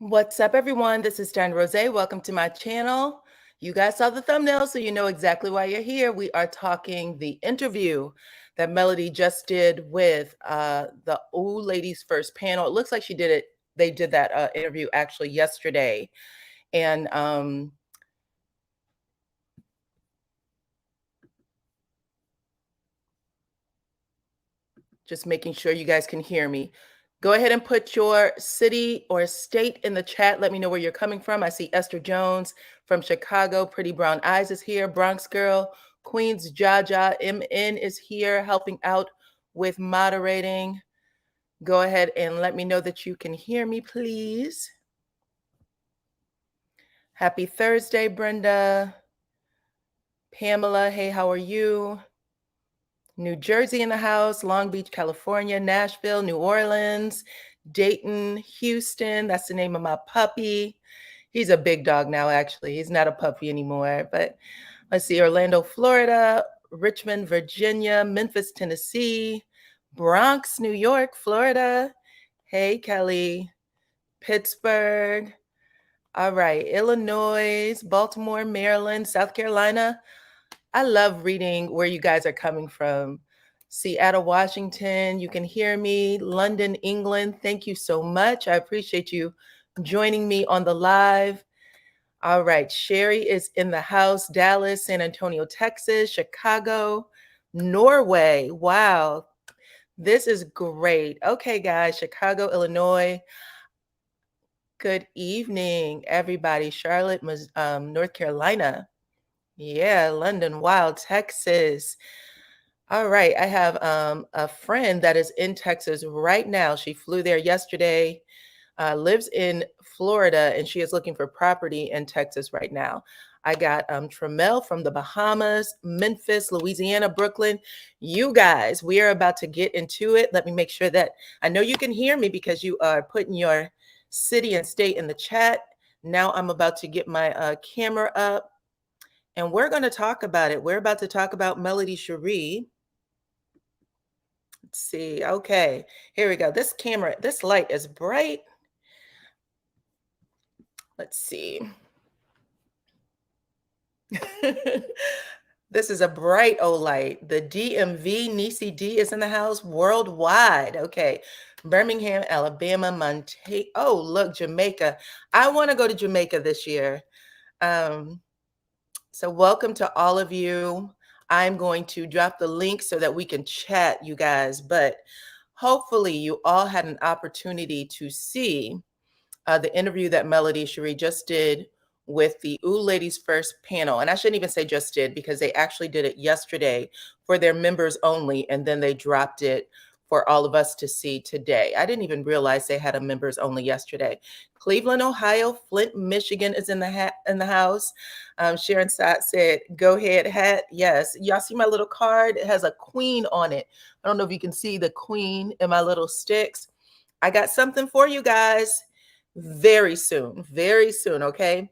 What's up, everyone? This is DyanaRozay. Welcome to my channel. You guys saw the thumbnail, so you know exactly why you're here. We are talking the interview that Melody just did with the Ooh Ladies First panel. It looks like she did it. They did that interview actually yesterday. And just making sure you guys can hear me. Go ahead and put your city or state in the chat. Let me know where you're coming from. I see Esther Jones from Chicago. Pretty Brown Eyes is here. Bronx Girl. Queens Jaja MN is here helping out with moderating. Go ahead and let me know that you can hear me, please. Happy Thursday, Brenda. Pamela, hey, how are you? New Jersey in the house, Long Beach, California, Nashville, New Orleans, Dayton, Houston. That's the name of my puppy. He's a big dog now, actually. He's not a puppy anymore. But let's see, Orlando, Florida, Richmond, Virginia, Memphis, Tennessee, Bronx, New York, Florida. Hey, Kelly. Pittsburgh. All right, Illinois, Baltimore, Maryland, South Carolina. I love reading where you guys are coming from. Seattle, Washington, you can hear me. London, England, thank you so much. I appreciate you joining me on the live. All right, Sherry is in the house. Dallas, San Antonio, Texas, Chicago, Norway. Wow, this is great. Okay, guys, Chicago, Illinois. Good evening, everybody. Charlotte, North Carolina. Yeah, London, wow, Texas. All right, I have a friend that is in Texas right now. She flew there yesterday, lives in Florida, and she is looking for property in Texas right now. I got Tramel from the Bahamas, Memphis, Louisiana, Brooklyn. You guys, we are about to get into it. Let me make sure that I know you can hear me because you are putting your city and state in the chat. Now I'm about to get my camera up. And we're going to talk about it. We're about to talk about Melody Cherie. Let's see. Okay, here we go. This camera, this light is bright. Let's see. This is a bright old light. The DMV, Nisi D is in the house worldwide. Okay, Birmingham, Alabama, Montana. Oh, look, Jamaica. I want to go to Jamaica this year. So welcome to all of you. I'm going to drop the link so that we can chat, you guys, but hopefully you all had an opportunity to see the interview that Melody Cherie just did with the Ooh Ladies First panel. And I shouldn't even say just did because they actually did it yesterday for their members only, and then they dropped it for all of us to see today. I didn't even realize they had a members only yesterday. Cleveland, Ohio, Flint, Michigan is in the house. Sharon Stott said, "Go ahead, hat." Yes, y'all see my little card? It has a queen on it. I don't know if you can see the queen in my little sticks. I got something for you guys very soon, okay?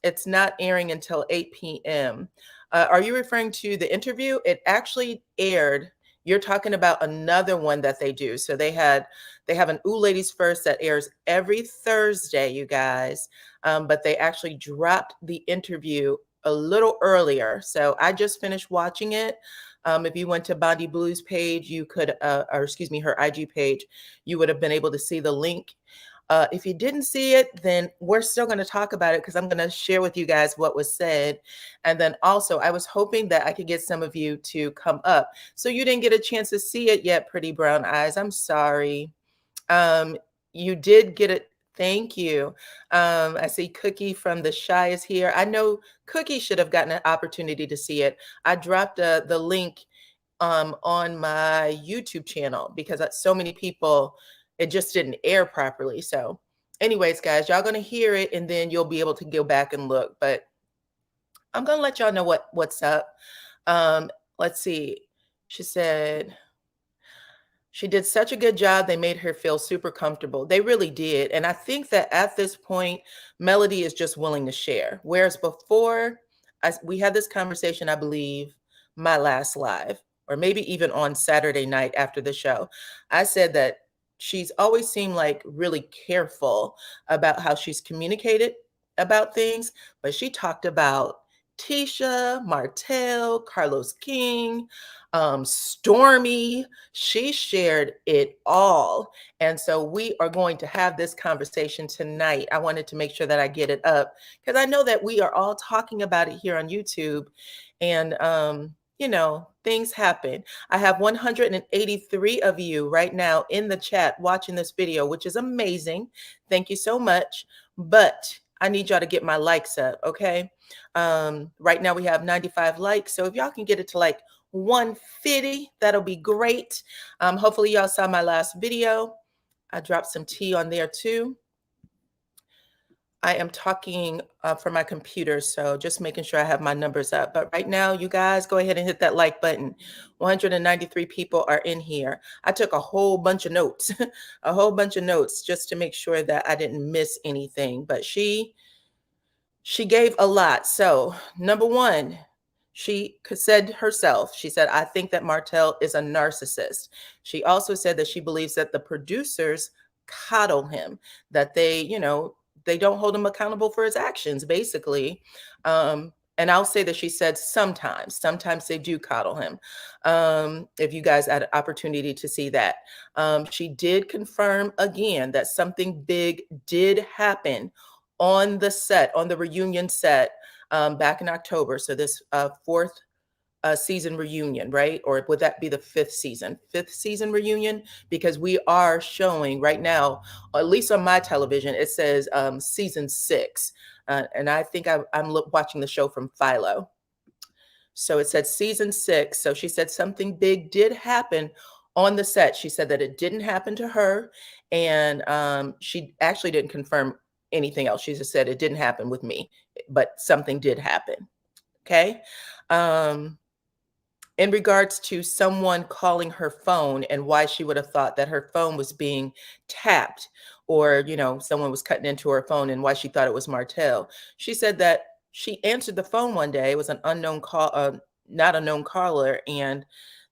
It's not airing until 8 p.m. Are you referring to the interview? It actually aired. You're talking about another one that they do. So they have an Ooh Ladies First that airs every Thursday, you guys. But they actually dropped the interview a little earlier. So I just finished watching it. If you went to Bondi Blue's page, you could, or excuse me, her IG page, you would have been able to see the link. If you didn't see it, then we're still going to talk about it because I'm going to share with you guys what was said. And then also, I was hoping that I could get some of you to come up. So you didn't get a chance to see it yet, Pretty Brown Eyes. I'm sorry. You did get it. Thank you. I see Cookie from The Shy is here. I know Cookie should have gotten an opportunity to see it. I dropped the link on my YouTube channel because so many people, it just didn't air properly. So anyways, guys, y'all gonna hear it and then you'll be able to go back and look. But I'm gonna let y'all know what's up. Let's see. She said, She did such a good job. They made her feel super comfortable. They really did. And I think that at this point, Melody is just willing to share. Whereas before, we had this conversation, I believe, my last live, or maybe even on Saturday night after the show. I said that she's always seemed like really careful about how she's communicated about things, but she talked about Tisha, Martel, Carlos King, Stormy. She shared it all. And so we are going to have this conversation tonight. I wanted to make sure that I get it up because I know that we are all talking about it here on YouTube. And, you know, things happen. I have 183 of you right now in the chat watching this video, which is amazing. Thank you so much. But I need y'all to get my likes up, okay? Right now we have 95 likes. So if y'all can get it to like 150, that'll be great. Hopefully y'all saw my last video. I dropped some tea on there too. I am talking from my computer, so just making sure I have my numbers up. But right now, you guys, go ahead and hit that like button. 193 people are in here. I took a whole bunch of notes, a whole bunch of notes just to make sure that I didn't miss anything. But she gave a lot. So number one, she said herself, she said, I think that Martel is a narcissist. She also said that she believes that the producers coddle him, that they, you know, they don't hold him accountable for his actions, basically. And I'll say that she said sometimes they do coddle him. If you guys had an opportunity to see that. She did confirm again that something big did happen on the set, on the reunion set back in October. So this fourth season reunion, right? Or would that be the fifth season reunion? Because we are showing right now, at least on my television, it says season 6. And I think I'm watching the show from Philo. So it said season 6. So she said something big did happen on the set. She said that it didn't happen to her. And she actually didn't confirm anything else. She just said it didn't happen with me, but something did happen. Okay. In regards to someone calling her phone and why she would have thought that her phone was being tapped, or, you know, someone was cutting into her phone and why she thought it was Martel. She said that she answered the phone one day. It was an unknown call, not a known caller. And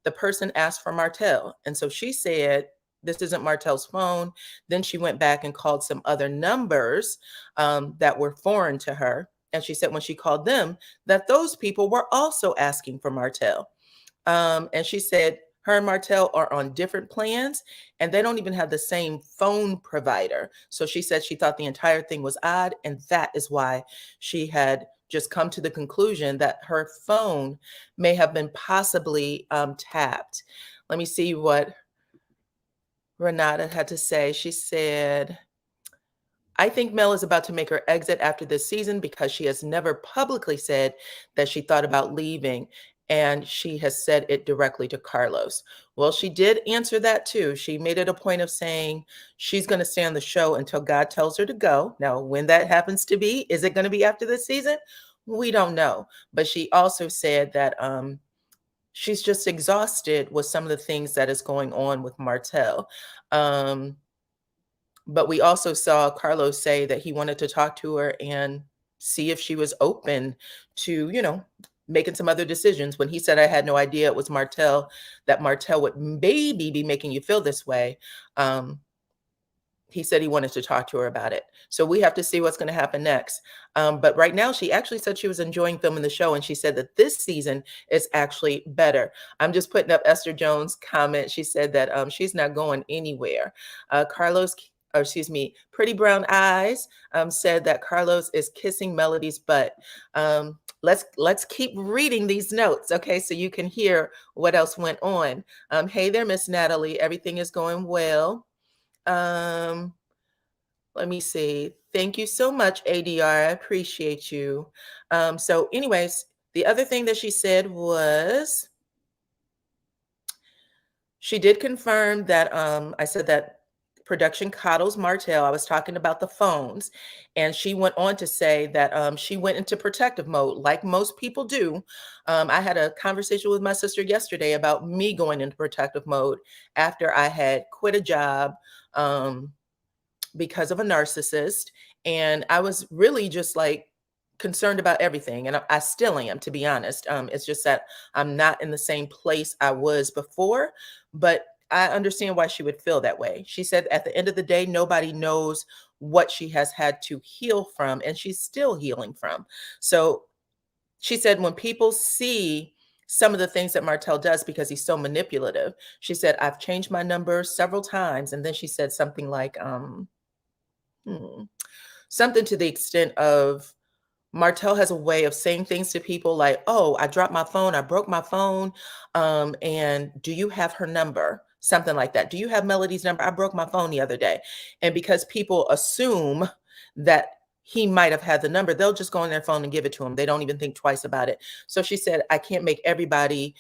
the person asked for Martel. And so she said, this isn't Martel's phone. Then she went back and called some other numbers that were foreign to her. And she said when she called them, that those people were also asking for Martel. And she said her and Martel are on different plans and they don't even have the same phone provider. So she said she thought the entire thing was odd. And that is why she had just come to the conclusion that her phone may have been possibly tapped. Let me see what Renata had to say. She said, I think Mel is about to make her exit after this season because she has never publicly said that she thought about leaving. And she has said it directly to Carlos. Well, she did answer that too. She made it a point of saying she's going to stay on the show until God tells her to go. Now, when that happens to be, is it going to be after this season? We don't know. But she also said that she's just exhausted with some of the things that is going on with Martel. But we also saw Carlos say that he wanted to talk to her and see if she was open to, you know, making some other decisions. When he said, I had no idea it was Martel, that Martel would maybe be making you feel this way. He said he wanted to talk to her about it. So we have to see what's going to happen next. But right now, she actually said she was enjoying filming the show. And she said that this season is actually better. I'm just putting up Esther Jones' comment. She said that she's not going anywhere. Pretty Brown Eyes said that Carlos is kissing Melody's butt. Let's keep reading these notes, okay, so you can hear what else went on. Hey there, Miss Natalie. Everything is going well. Let me see. Thank you so much, ADR. I appreciate you. So anyways, the other thing that she said was she did confirm that I said that production coddles Martel. I was talking about the phones, and she went on to say that she went into protective mode, like most people do. I had a conversation with my sister yesterday about me going into protective mode after I had quit a job because of a narcissist. And I was really just like concerned about everything. And I still am, to be honest. It's just that I'm not in the same place I was before, but I understand why she would feel that way. She said at the end of the day, nobody knows what she has had to heal from, and she's still healing from. So she said when people see some of the things that Martel does because he's so manipulative, she said, I've changed my number several times. And then she said something like, something to the extent of, Martel has a way of saying things to people like, oh, I dropped my phone, I broke my phone, and do you have her number? Something like that. Do you have Melody's number? I broke my phone the other day. And because people assume that he might have had the number, they'll just go on their phone and give it to him. They don't even think twice about it. So she said, I can't make everybody,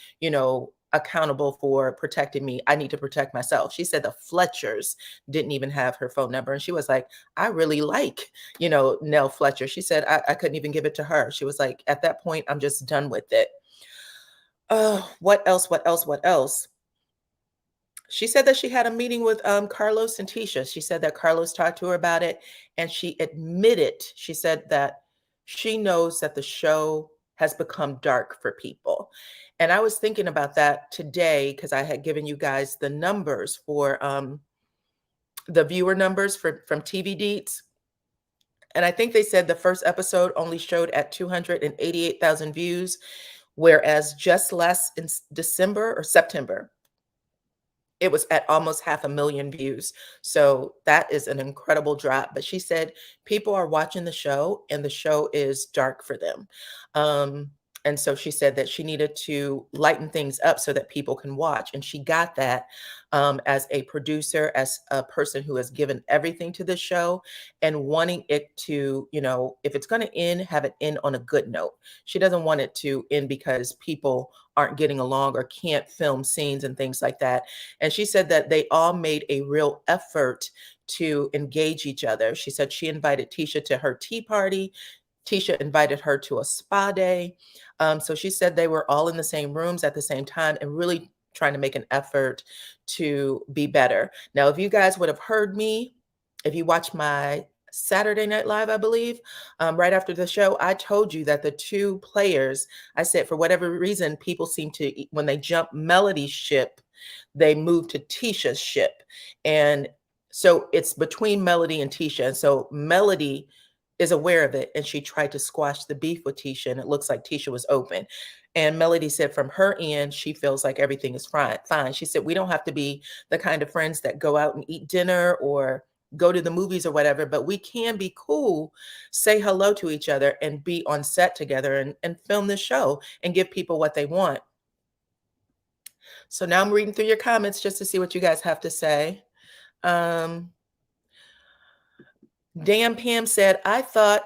accountable for protecting me. I need to protect myself. She said the Fletchers didn't even have her phone number. And she was like, I really like, Nell Fletcher. She said, I couldn't even give it to her. She was like, at that point, I'm just done with it. What else? She said that she had a meeting with Carlos and Tisha. She said that Carlos talked to her about it, and she admitted, she said that she knows that the show has become dark for people. And I was thinking about that today because I had given you guys the numbers for the viewer numbers from TV Deets. And I think they said the first episode only showed at 288,000 views, whereas just last in December or September, it was at almost 500,000 views. So that is an incredible drop. But she said people are watching the show and the show is dark for them. And so she said that she needed to lighten things up so that people can watch. And she got that as a producer, as a person who has given everything to the show and wanting it to, if it's going to end, have it end on a good note. She doesn't want it to end because people aren't getting along or can't film scenes and things like that. And she said that they all made a real effort to engage each other. She said she invited Tisha to her tea party. Tisha invited her to a spa day. So she said they were all in the same rooms at the same time and really trying to make an effort to be better. Now, if you guys would have heard me, if you watched my Saturday Night Live, I believe, right after the show, I told you that the two players, I said, for whatever reason, people seem to, when they jump Melody's ship, they move to Tisha's ship. And so it's between Melody and Tisha. And so Melody is aware of it, and she tried to squash the beef with Tisha, and it looks like Tisha was open. And Melody said from her end, she feels like everything is fine. She said, we don't have to be the kind of friends that go out and eat dinner or go to the movies or whatever, but we can be cool, say hello to each other, and be on set together and film this show and give people what they want. So now I'm reading through your comments just to see what you guys have to say. Dan Pam said, I thought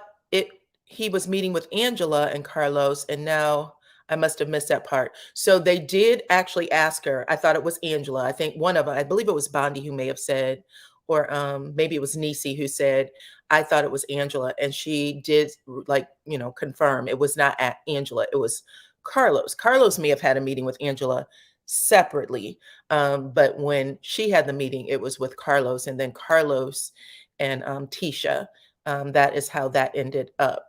he was meeting with Angela and Carlos, and now I must have missed that part. So they did actually ask her. I thought it was Angela. I think one of them, I believe it was Bondi who may have said, or maybe it was Nisi who said, I thought it was Angela. And she did confirm it was not at Angela. It was Carlos. Carlos may have had a meeting with Angela separately. But when she had the meeting, it was with Carlos, and then Carlos and Tisha. That is how that ended up.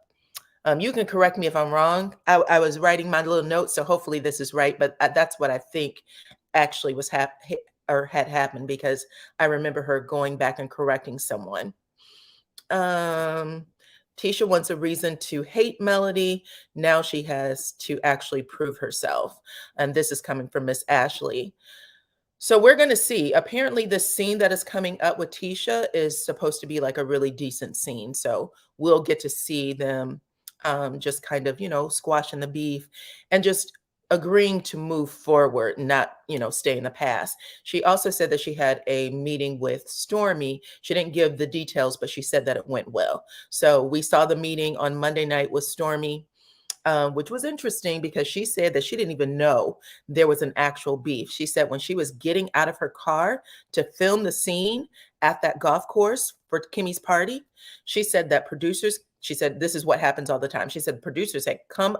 You can correct me if I'm wrong. I was writing my little notes, so hopefully this is right, but that's what I think actually was had happened, because I remember her going back and correcting someone. Tisha wants a reason to hate Melody. Now she has to actually prove herself. And this is coming from Miss Ashley. So we're going to see. Apparently the scene that is coming up with Tisha is supposed to be like a really decent scene. So we'll get to see them just kind of, squashing the beef and just agreeing to move forward, not, stay in the past. She also said that she had a meeting with Stormy. She didn't give the details, but she said that it went well. So we saw the meeting on Monday night with Stormy. which was interesting because she said that she didn't even know there was an actual beef. She said when she was getting out of her car to film the scene at that golf course for Kimmy's party, she said that producers, she said, this is what happens all the time. She said producers had come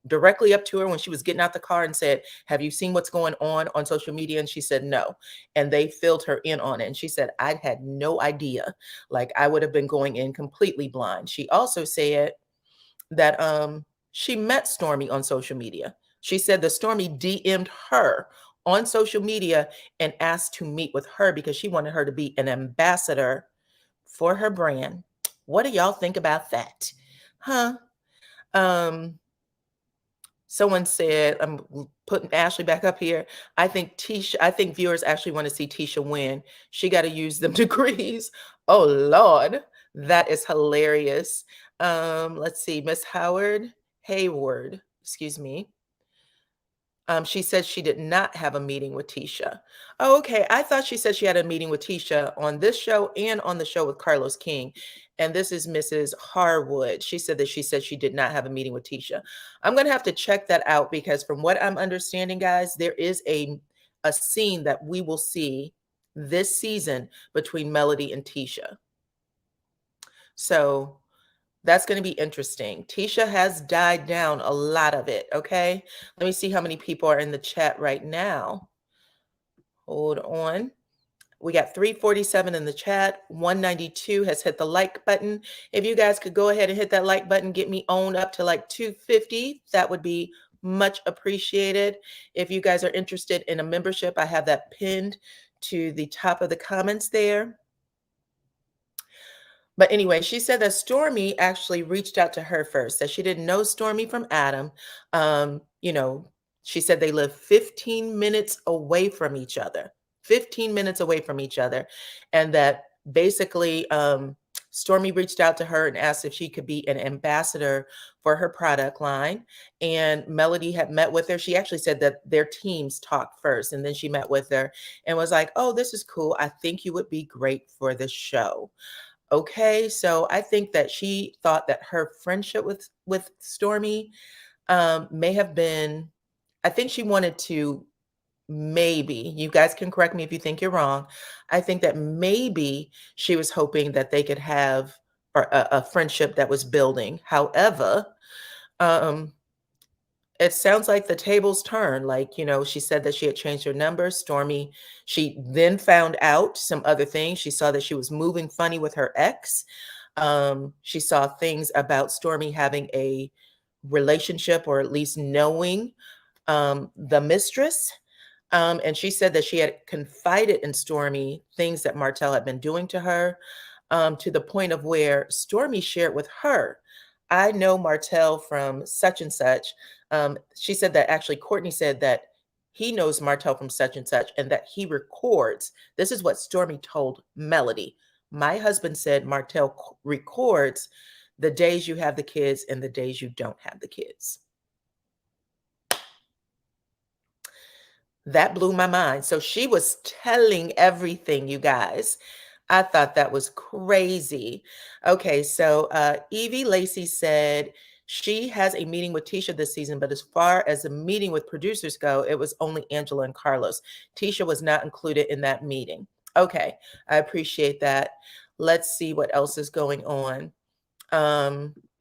directly up to her when she was getting out the car and said, have you seen what's going on social media? And she said, no. And they filled her in on it. And she said, I had no idea. Like I would have been going in completely blind. She also said that she met Stormy on social media. She said that Stormy DM'd her on social media and asked to meet with her because she wanted her to be an ambassador for her brand. What do y'all think about that? Huh? Someone said, I'm putting Ashley back up here. I think viewers actually want to see Tisha win. She got to use them degrees. Oh Lord, that is hilarious. Let's see, Miss Hayward, excuse me. She said she did not have a meeting with Tisha. Oh, okay. I thought she said she had a meeting with Tisha on this show and on the show with Carlos King. And this is Mrs. Harwood. She said she did not have a meeting with Tisha. I'm going to have to check that out because from what I'm understanding, guys, there is a scene that we will see this season between Melody and Tisha. So that's going to be interesting. Tisha has died down a lot of it. Okay. Let me see how many people are in the chat right now. Hold on. We got 347 in the chat. 192 has hit the like button. If you guys could go ahead and hit that like button, get me on up to like 250. That would be much appreciated. If you guys are interested in a membership, I have that pinned to the top of the comments there. But anyway, she said that Stormy actually reached out to her first, that she didn't know Stormy from Adam. You know, she said they live 15 minutes away from each other, 15 minutes away from each other. And that basically Stormy reached out to her and asked if she could be an ambassador for her product line. And Melody had met with her. She actually said that their teams talked first, and then she met with her and was like, oh, this is cool. I think you would be great for the show. Okay, so I think that she thought that her friendship with Stormy may have been, I think she wanted to, maybe, you guys can correct me if you think you're wrong. I think that maybe she was hoping that they could have a friendship that was building. However, it sounds like the tables turned. Like, you know, she said that she had changed her number. Stormy, she then found out some other things. She saw that she was moving funny with her ex. She saw things about Stormy having a relationship, or at least knowing the mistress. And she said that she had confided in Stormy things that Martel had been doing to her, to the point of where Stormy shared with her, I know Martel from such and such. She said that actually Courtney said that he knows Martel from such and such, and that he records. This is what Stormy told Melody. My husband said Martel records the days you have the kids and the days you don't have the kids. That blew my mind. So she was telling everything, you guys. I thought that was crazy. Okay, so Evie Lacy said she has a meeting with Tisha this season, but as far as the meeting with producers go, it was only Angela and Carlos. Tisha was not included in that meeting. Okay, I appreciate that. Let's see what else is going on.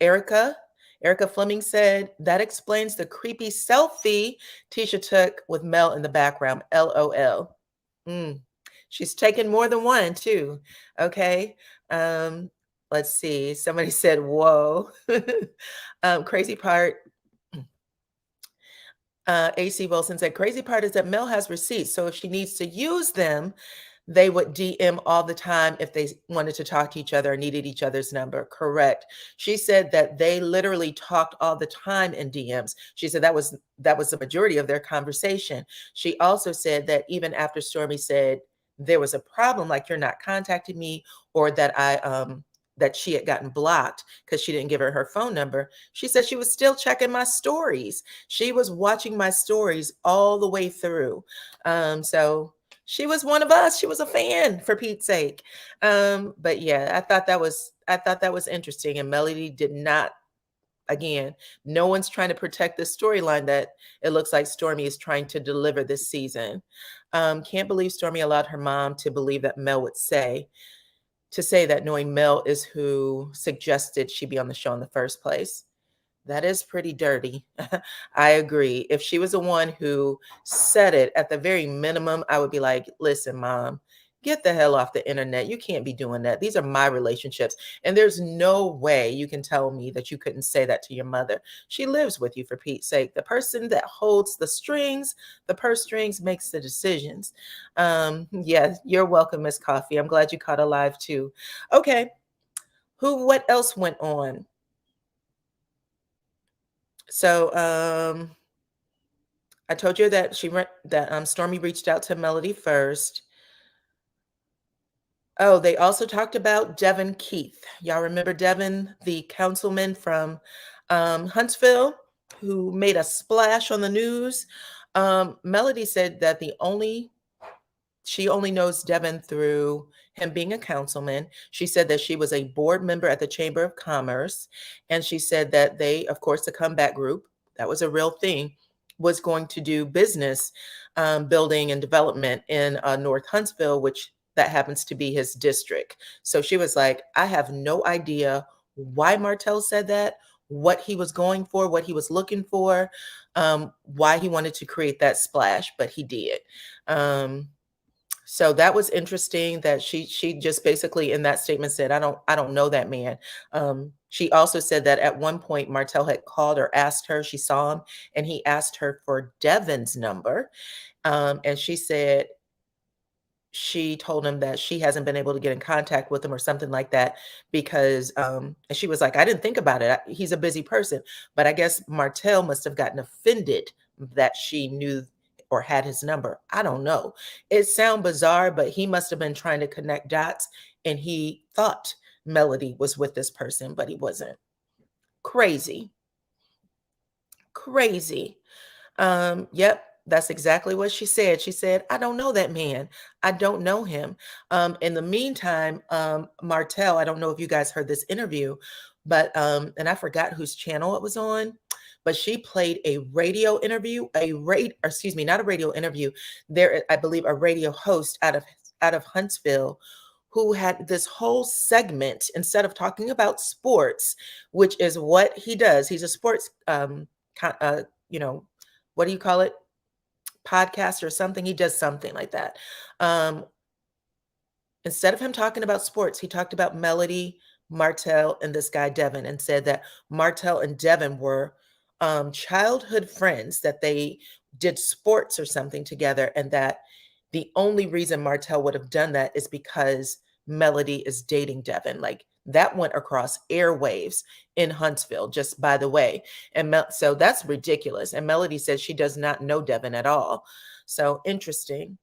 Erica Fleming said, that explains the creepy selfie Tisha took with Mel in the background. LOL. She's taken more than one too. Okay. Let's see. Somebody said, whoa. Crazy part. AC Wilson said, crazy part is that Mel has receipts. So if she needs to use them, they would DM all the time if they wanted to talk to each other or needed each other's number. Correct. She said that they literally talked all the time in DMs. She said that was the majority of their conversation. She also said that even after Stormy said there was a problem, like you're not contacting me, or that that she had gotten blocked because she didn't give her phone number. She said she was still checking my stories. She was watching my stories all the way through. So she was one of us. She was a fan, for Pete's sake. But yeah, I thought that was interesting. And Melody did not again, no one's trying to protect this storyline that it looks like Stormy is trying to deliver this season. Can't believe Stormy allowed her mom to believe that Mel would say that, knowing Mel is who suggested she be on the show in the first place. That is pretty dirty. I agree. If she was the one who said it, at the very minimum, I would be like, listen, mom, get the hell off the internet. You can't be doing that. These are my relationships. And there's no way you can tell me that you couldn't say that to your mother. She lives with you, for Pete's sake. The person that holds the strings, the purse strings, makes the decisions. Yeah, you're welcome, Miss Coffee. I'm glad you caught alive too. Okay. What else went on? So I told you that Stormy reached out to Melody first. Oh, they also talked about Devin Keith. Y'all remember Devin, the councilman from Huntsville, who made a splash on the news? Melody said that she only knows Devin through him being a councilman. She said that she was a board member at the Chamber of Commerce. And she said that they, of course, the comeback group, that was a real thing, was going to do business building and development in North Huntsville, which that happens to be his district. So she was like, I have no idea why Martel said that, what he was going for, what he was looking for, why he wanted to create that splash, but he did. So that was interesting that she just basically in that statement said, I don't know that man. She also said that at one point Martel had called or asked her, she saw him, and he asked her for Devin's number. And she said she told him that she hasn't been able to get in contact with him or something like that because and she was like, I didn't think about it. He's a busy person. But I guess Martel must have gotten offended that she knew or had his number. I don't know. It sounds bizarre, but he must have been trying to connect dots and he thought Melody was with this person, but he wasn't. Crazy. Crazy. Yep, that's exactly what she said. She said, I don't know that man. I don't know him. In the meantime, Martel, I don't know if you guys heard this interview, but and I forgot whose channel it was on, but she played a radio interview, excuse me, not a radio interview. There, I believe a radio host out of Huntsville who had this whole segment instead of talking about sports, which is what he does. He's a sports you know, what do you call it? Podcast or something. He does something like that. Instead of him talking about sports, he talked about Melody, Martel, and this guy Devin, and said that Martel and Devin were childhood friends, that they did sports or something together, and that the only reason Martel would have done that is because Melody is dating Devin. Like that went across airwaves in Huntsville, just by the way. And so that's ridiculous. And Melody says she does not know Devin at all. So interesting.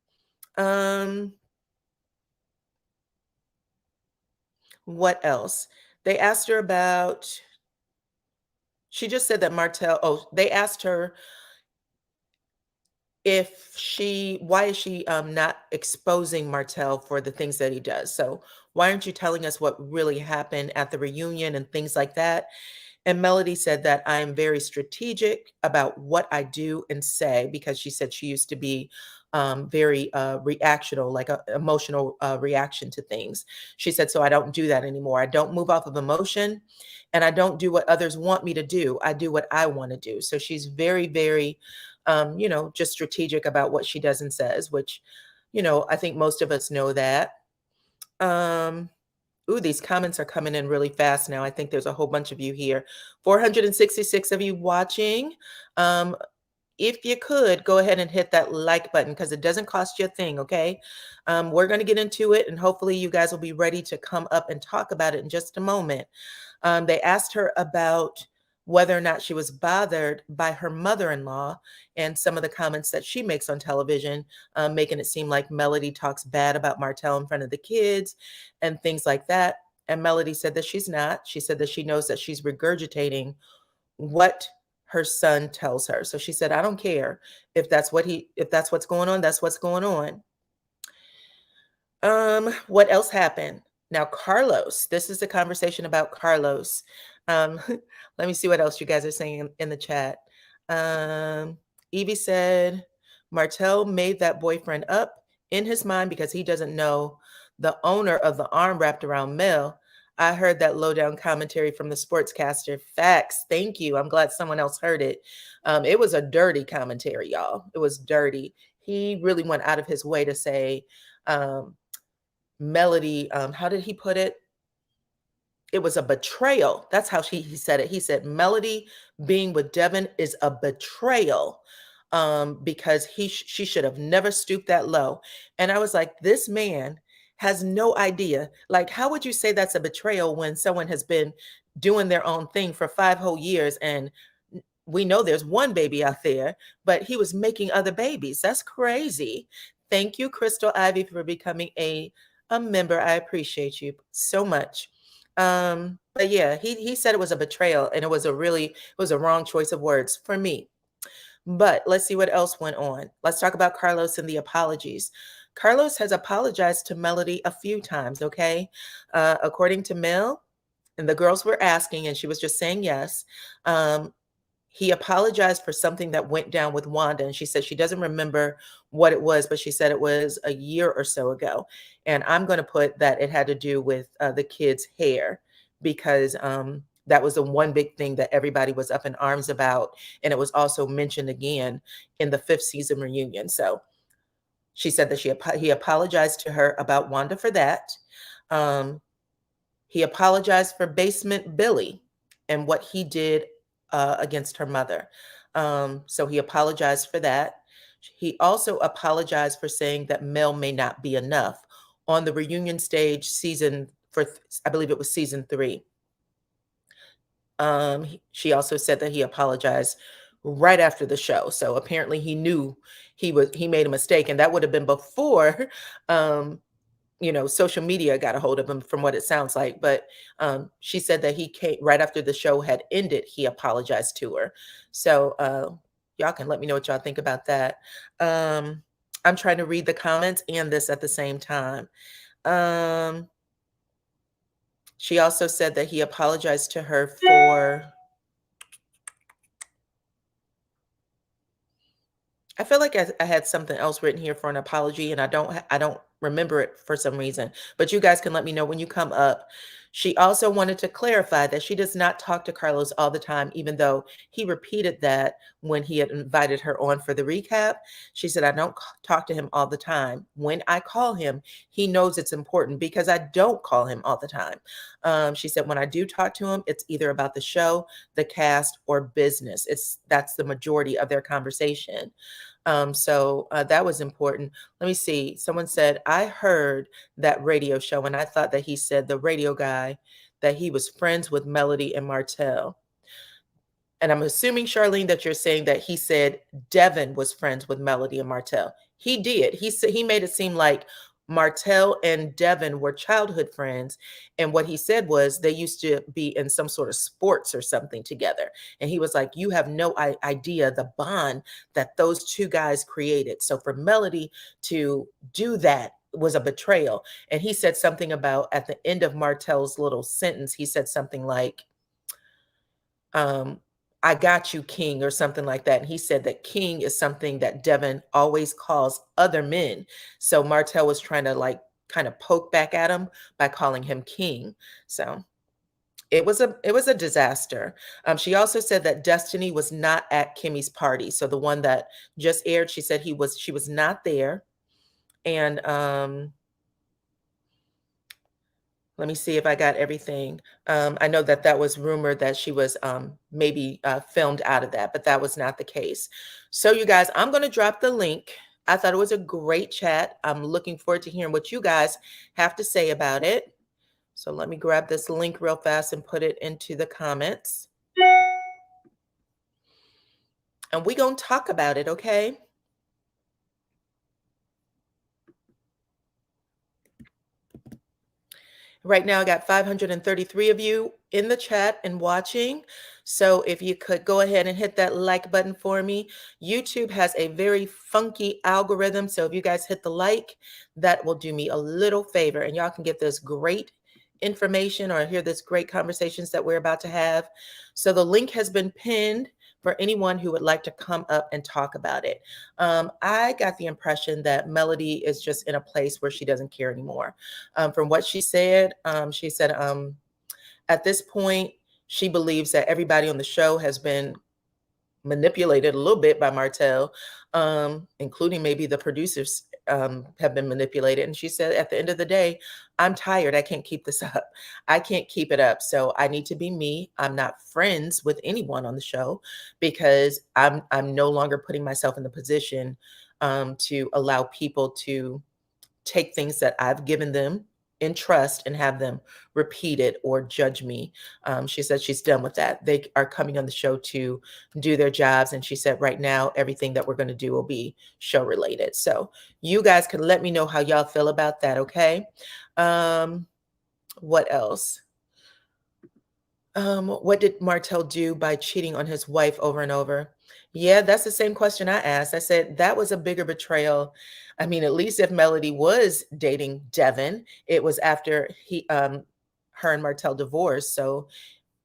What else? They asked her about, she just said that Martel, they asked her why is she not exposing Martel for the things that he does? So why aren't you telling us what really happened at the reunion and things like that? And Melody said that I'm very strategic about what I do and say, because she said she used to be very reactional, like a emotional reaction to things. She said, so I don't do that anymore. I don't move off of emotion and I don't do what others want me to do. I do what I want to do. So she's very, very, just strategic about what she does and says, which, I think most of us know that. Ooh, these comments are coming in really fast now. I think there's a whole bunch of you here. 466 of you watching. If you could, go ahead and hit that like button because it doesn't cost you a thing, okay? We're going to get into it, and hopefully you guys will be ready to come up and talk about it in just a moment. They asked her about whether or not she was bothered by her mother-in-law and some of the comments that she makes on television, making it seem like Melody talks bad about Martel in front of the kids and things like that. And Melody said that she's not. She said that she knows that she's regurgitating what her son tells her. So she said, I don't care if that's what's going on, that's what's going on. What else happened? Now, Carlos, this is a conversation about Carlos. Let me see what else you guys are saying in the chat. Evie said, Martel made that boyfriend up in his mind because he doesn't know the owner of the arm wrapped around Mel. I heard that lowdown commentary from the sportscaster. Facts. Thank you. I'm glad someone else heard it. It was a dirty commentary, y'all. It was dirty. He really went out of his way to say, Melody, how did he put it? It was a betrayal. That's how he said it. He said, Melody being with Devin is a betrayal, because she should have never stooped that low. And I was like, this man has no idea. Like, how would you say that's a betrayal when someone has been doing their own thing for 5 whole years, and we know there's one baby out there, but he was making other babies? That's crazy. Thank you, Crystal Ivy, for becoming a member. I appreciate you so much. But yeah, he said it was a betrayal, and it was a wrong choice of words for me. But let's see what else went on. Let's talk about Carlos and the apologies. Carlos has apologized to Melody a few times, okay? According to Mel, and the girls were asking, and she was just saying yes. He apologized for something that went down with Wanda, and she said she doesn't remember what it was, but she said it was a year or so ago. And I'm going to put that it had to do with the kids' hair, because that was the one big thing that everybody was up in arms about, and it was also mentioned again in the 5th season reunion. So she said that he apologized to her about Wanda for that. He apologized for Basement Billy and what he did against her mother. So he apologized for that. He also apologized for saying that Mel may not be enough on the reunion stage I believe it was season 3. She also said that he apologized right after the show. So apparently he knew he made a mistake, and that would have been before social media got a hold of him, from what it sounds like. But she said that he came right after the show had ended. He apologized to her. So y'all can let me know what y'all think about that. I'm trying to read the comments and this at the same time. She also said that he apologized to her for, I feel like I had something else written here for an apology, and I don't remember it for some reason, but you guys can let me know when you come up. She also wanted to clarify that she does not talk to Carlos all the time, even though he repeated that when he had invited her on for the recap. She said, I don't talk to him all the time. When I call him, he knows it's important, because I don't call him all the time. She said, when I do talk to him, it's either about the show, the cast, or business. That's the majority of their conversation. So that was important. Let me see. Someone said, I heard that radio show, and I thought that he said, the radio guy, that he was friends with Melody and Martel. And I'm assuming, Charlene, that you're saying that he said Devin was friends with Melody and Martel. He did. He said, he made it seem like Martel and Devin were childhood friends. And what he said was they used to be in some sort of sports or something together. And he was like, you have no idea the bond that those two guys created. So for Melody to do that was a betrayal. And he said something about, at the end of Martel's little sentence, he said something like, I got you, King, or something like that. And he said that King is something that Devin always calls other men. So Martel was trying to kind of poke back at him by calling him King. So it was a disaster. She also said that Destiny was not at Kimmy's party. So the one that just aired, she said she was not there. And let me see if I got everything. I know that was rumored that she was maybe filmed out of that, but that was not the case. So you guys, I'm going to drop the link. I thought it was a great chat. I'm looking forward to hearing what you guys have to say about it. So let me grab this link real fast and put it into the comments. And we're going to talk about it, okay? Right now, I got 533 of you in the chat and watching. So if you could go ahead and hit that like button for me. YouTube has a very funky algorithm. So if you guys hit the like, that will do me a little favor. And y'all can get this great information or hear this great conversations that we're about to have. So the link has been pinned for anyone who would like to come up and talk about it. I got the impression that Melody is just in a place where she doesn't care anymore. From what she said, at this point, she believes that everybody on the show has been manipulated a little bit by Martel, including maybe the producers have been manipulated. And she said, at the end of the day, I'm tired. I can't keep this up. I can't keep it up. So I need to be me. I'm not friends with anyone on the show because I'm no longer putting myself in the position to allow people to take things that I've given them in trust and have them repeat it or judge me. She said she's done with that. They are coming on the show to do their jobs. And she said right now, everything that we're going to do will be show related. So you guys can let me know how y'all feel about that. Okay. What else? What did Martel do by cheating on his wife over and over? Yeah, that's the same question I asked. I said that was a bigger betrayal. I mean, at least if Melody was dating Devin, it was after her and Martel divorced. So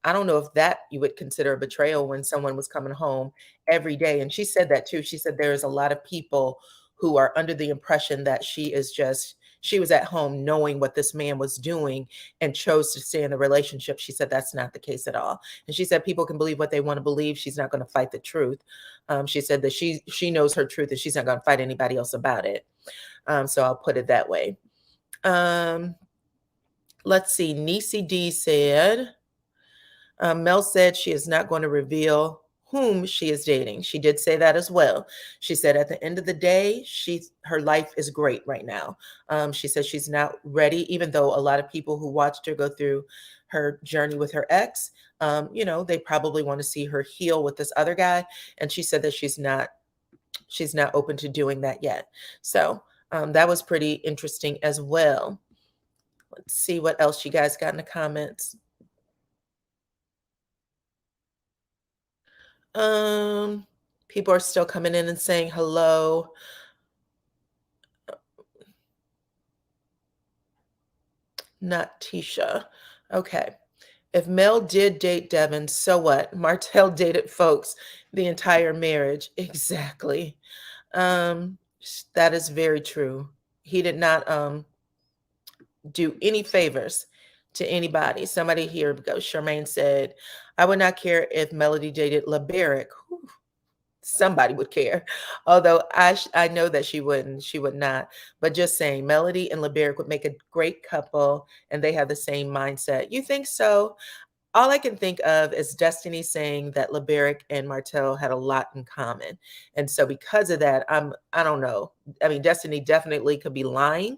I don't know if that you would consider a betrayal when someone was coming home every day. And she said that too. She said there's a lot of people who are under the impression that she was at home knowing what this man was doing and chose to stay in the relationship. She said that's not the case at all. And she said people can believe what they want to believe. She's not going to fight the truth. She said that she knows her truth and she's not going to fight anybody else about it. So I'll put it that way. Let's see. Nisi D said, Mel said she is not going to reveal whom she is dating. She did say that as well. She said at the end of the day, her life is great right now. She said she's not ready, even though a lot of people who watched her go through her journey with her ex, they probably want to see her heal with this other guy. And she said that she's not open to doing that yet. So that was pretty interesting as well. Let's see what else you guys got in the comments. People are still coming in and saying hello. Not Tisha. Okay. If Mel did date Devin, so what? Martel dated folks the entire marriage. Exactly. That is very true. He did not do any favors to anybody. Somebody here goes, Charmaine said, I would not care if Melody dated LeBerick. Somebody would care. Although I know that she would not. But just saying, Melody and LeBerick would make a great couple and they have the same mindset. You think so? All I can think of is Destiny saying that LeBerick and Martel had a lot in common. And so because of that, I don't know. I mean, Destiny definitely could be lying.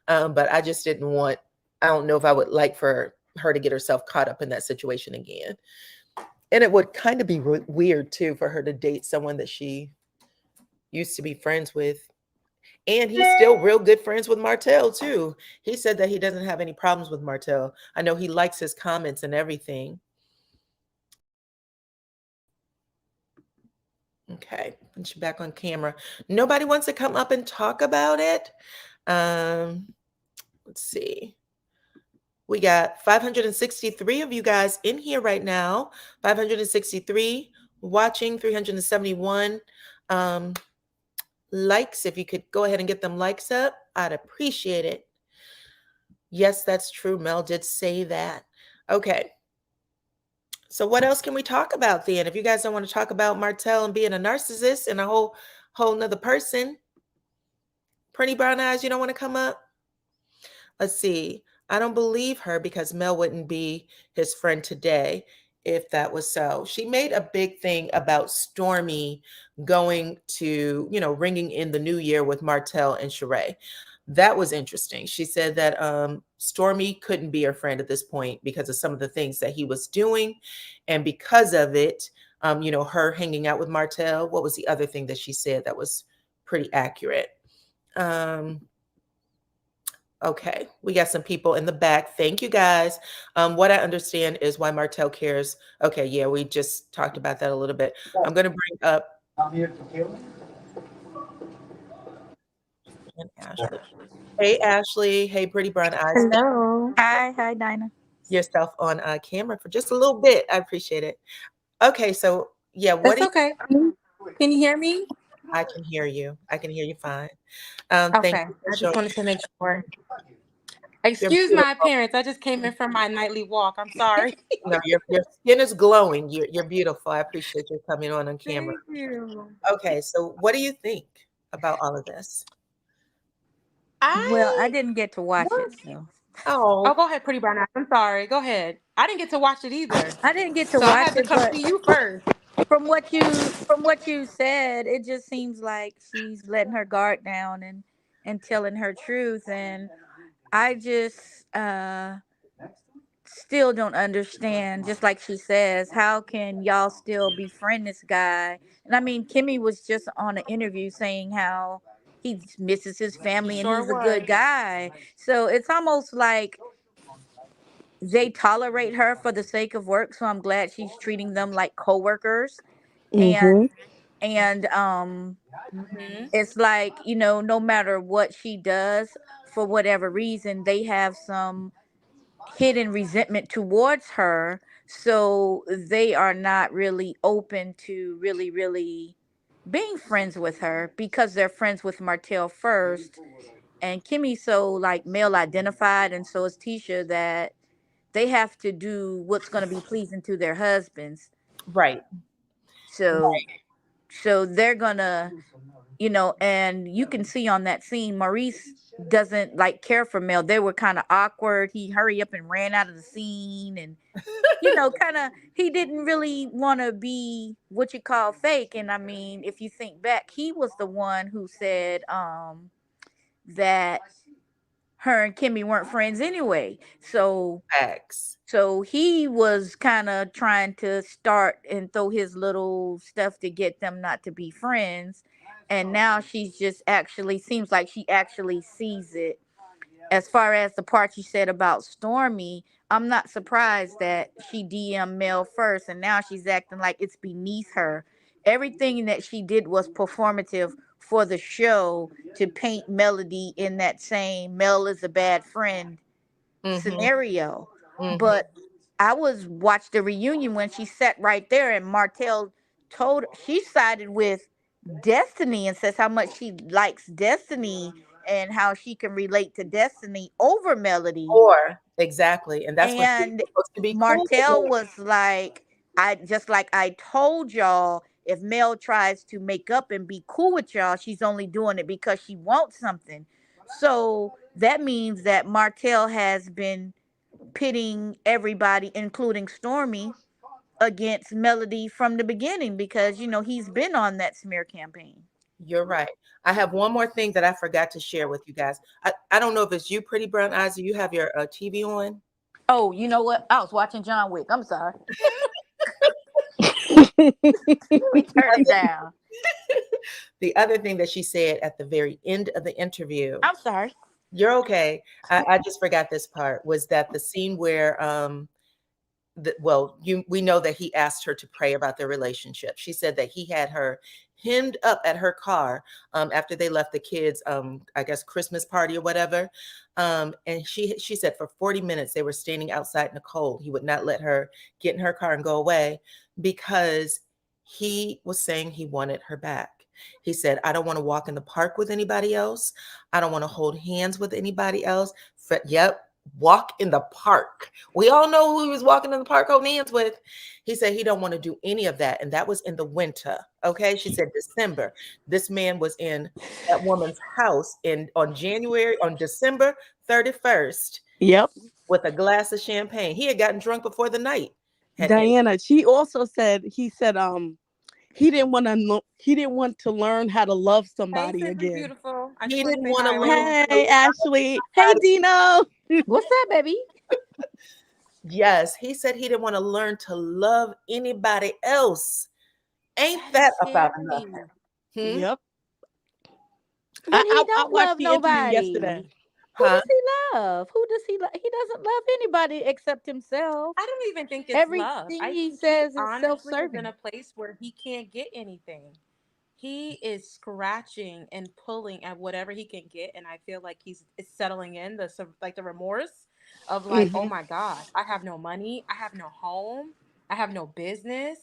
But I just I don't know if I would like for her to get herself caught up in that situation again. And it would kind of be weird too for her to date someone that she used to be friends with. And he's still real good friends with Martel too. He said that he doesn't have any problems with Martel. I know he likes his comments and everything. Okay, and she's back on camera. Nobody wants to come up and talk about it. Let's see. We got 563 of you guys in here right now. 563 watching, 371 likes. If you could go ahead and get them likes up, I'd appreciate it. Yes, that's true. Mel did say that. Okay. So what else can we talk about then? If you guys don't want to talk about Martel and being a narcissist and a whole nother person, Pretty Brown Eyes, you don't want to come up? Let's see. I don't believe her because Mel wouldn't be his friend today if that was so. She made a big thing about Stormy going to, ringing in the new year with Martel and Sheree. That was interesting. She said that Stormy couldn't be her friend at this point because of some of the things that he was doing. And because of it, her hanging out with Martel. What was the other thing that she said that was pretty accurate? Okay, we got some people in the back. Thank you guys. What I understand is why Martel cares. Okay, yeah, we just talked about that a little bit. I'm going to bring up. I'm here to kill. And Ashley. Hey, Ashley. Hey, Pretty Brown Eyes. Hello. Hi, Dyana. Yourself on camera for just a little bit. I appreciate it. Okay, so yeah, what That's do you, okay. Can you hear me? I can hear you. I can hear you fine. Thank Okay. you for I just showing. wanted to make sure. You're Excuse my beautiful. appearance. I just came in from my nightly walk. I'm sorry. No, your skin is glowing. You're beautiful. I appreciate you coming on camera. Thank you. Okay, so what do you think about all of this? Well, I I didn't get to watch what? it, so Oh, Oh, go ahead, Pretty Brown Eyes. I'm sorry. Go ahead. I didn't get to watch it either. I didn't get to So I watch had to it. come But see you first. from what you said, it just seems like she's letting her guard down and telling her truth, and I just still don't understand. Just like she says, how can y'all still befriend this guy? And I mean, Kimmy was just on an interview saying how he misses his family and Sure he's a good was. guy. So it's almost like they tolerate her for the sake of work. So I'm glad she's treating them like coworkers. And Mm-hmm. and Mm-hmm. it's like, no matter what she does, for whatever reason, they have some hidden resentment towards her. So they are not really open to really being friends with her because they're friends with Martel first. And Kimmy's so like male identified, and so is Tisha, that they have to do what's going to be pleasing to their husbands. right. So they're gonna, and you can see on that scene, Maurice doesn't like care for Mel. They were kind of awkward. He hurried up and ran out of the scene, and kind of, he didn't really want to be what you call fake. And I mean, if you think back, he was the one who said that her and Kimmy weren't friends anyway. Facts. So he was kind of trying to start and throw his little stuff to get them not to be friends. And now she's just actually seems like she actually sees it. As far as the part you said about Stormy, I'm not surprised that she DM'd Mel first and now she's acting like it's beneath her. Everything that she did was performative for the show to paint Melody in that same Mel is a bad friend Mm-hmm. scenario. Mm-hmm. But I was watched the reunion when she sat right there and Martel told she sided with Destiny and says how much she likes Destiny and how she can relate to Destiny over Melody. Or exactly, and that's when she's And supposed to be cool with Martel me. was like, I told y'all, if Mel tries to make up and be cool with y'all, she's only doing it because she wants something. So that means that Martel has been pitting everybody, including Stormy, against Melody from the beginning because he's been on that smear campaign. You're right. I have one more thing that I forgot to share with you guys. I don't know if it's you, Pretty Brown Eyes, or you have your TV on. Oh, you know what? I was watching John Wick. I'm sorry. Let me turn it down. The other thing that she said at the very end of the interview, I'm sorry. you're okay. I just forgot this part, was that the scene where we know that he asked her to pray about their relationship. She said that he had her hemmed up at her car after they left the kids I guess Christmas party or whatever, and she said for 40 minutes they were standing outside in the cold. He would not let her get in her car and go away because he was saying he wanted her back. He said, I don't want to walk in the park with anybody else. I don't want to hold hands with anybody else. Yep, walk in the park. We all know who he was walking in the park holding hands with. He said he don't want to do any of that. And that was in the winter. Okay. She said December. This man was in that woman's house on December 31st Yep. with a glass of champagne. He had gotten drunk before the night. Diana, she also said he didn't want to learn how to love Hey, somebody Simply again. Beautiful. I just He want to didn't say want to hi. My learn name is how to Hey, Simply. love Ashley. Hey, somebody. Dino. What's that, baby? Yes, he said he didn't want to learn to love anybody else. Ain't That that is about scary. nothing? Hmm? Yep. But he I don't watched love the interview nobody. yesterday. Who Huh? does he love? Who does he love? He doesn't love anybody except himself. I don't even think it's love. Everything I he think he says is honestly is in self-serving. a place where he can't get anything. he is scratching and pulling at whatever he can get, and I feel like it's settling in the remorse of like, oh my God, I have no money, I have no home, I have no business,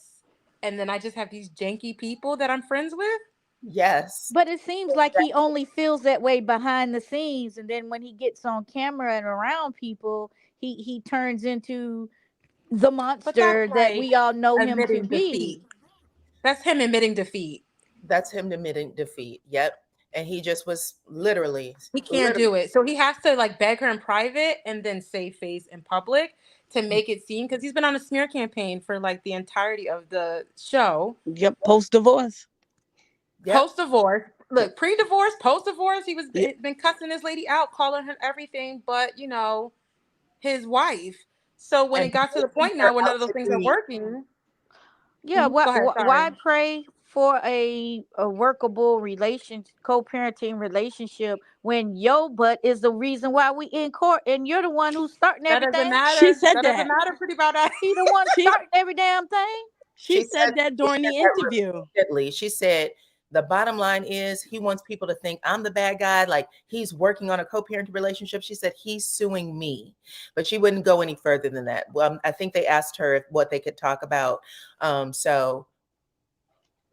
and then I just have these janky people that I'm friends with. Yes. But it seems like he only feels that way behind the scenes, and then when he gets on camera and around people, he turns into the But that's monster that like we all know him to admitting be. defeat. That's him admitting defeat. That's him admitting defeat. Yep. And he just was literally. He can't do it. So he has to like beg her in private and then save face in public to make it seem, because he's been on a smear campaign for like the entirety of the show. Yep, post-divorce. Yep. Post-divorce. Look, pre-divorce, post-divorce, he was been cussing this lady out, calling her everything but, you know, his wife. So when it got to the point now where none of those things are working. Yeah, Go ahead, why pray for a workable co-parenting relationship when your butt is the reason why we in court and you're the one who's starting That everything? doesn't matter. She said that doesn't matter pretty about that. He the one starting every damn thing. She said that during the interview. She said, the bottom line is he wants people to think I'm the bad guy. Like he's working on a co-parenting relationship. She said he's suing me, but she wouldn't go any further than that. Well, I think they asked her what they could talk about. So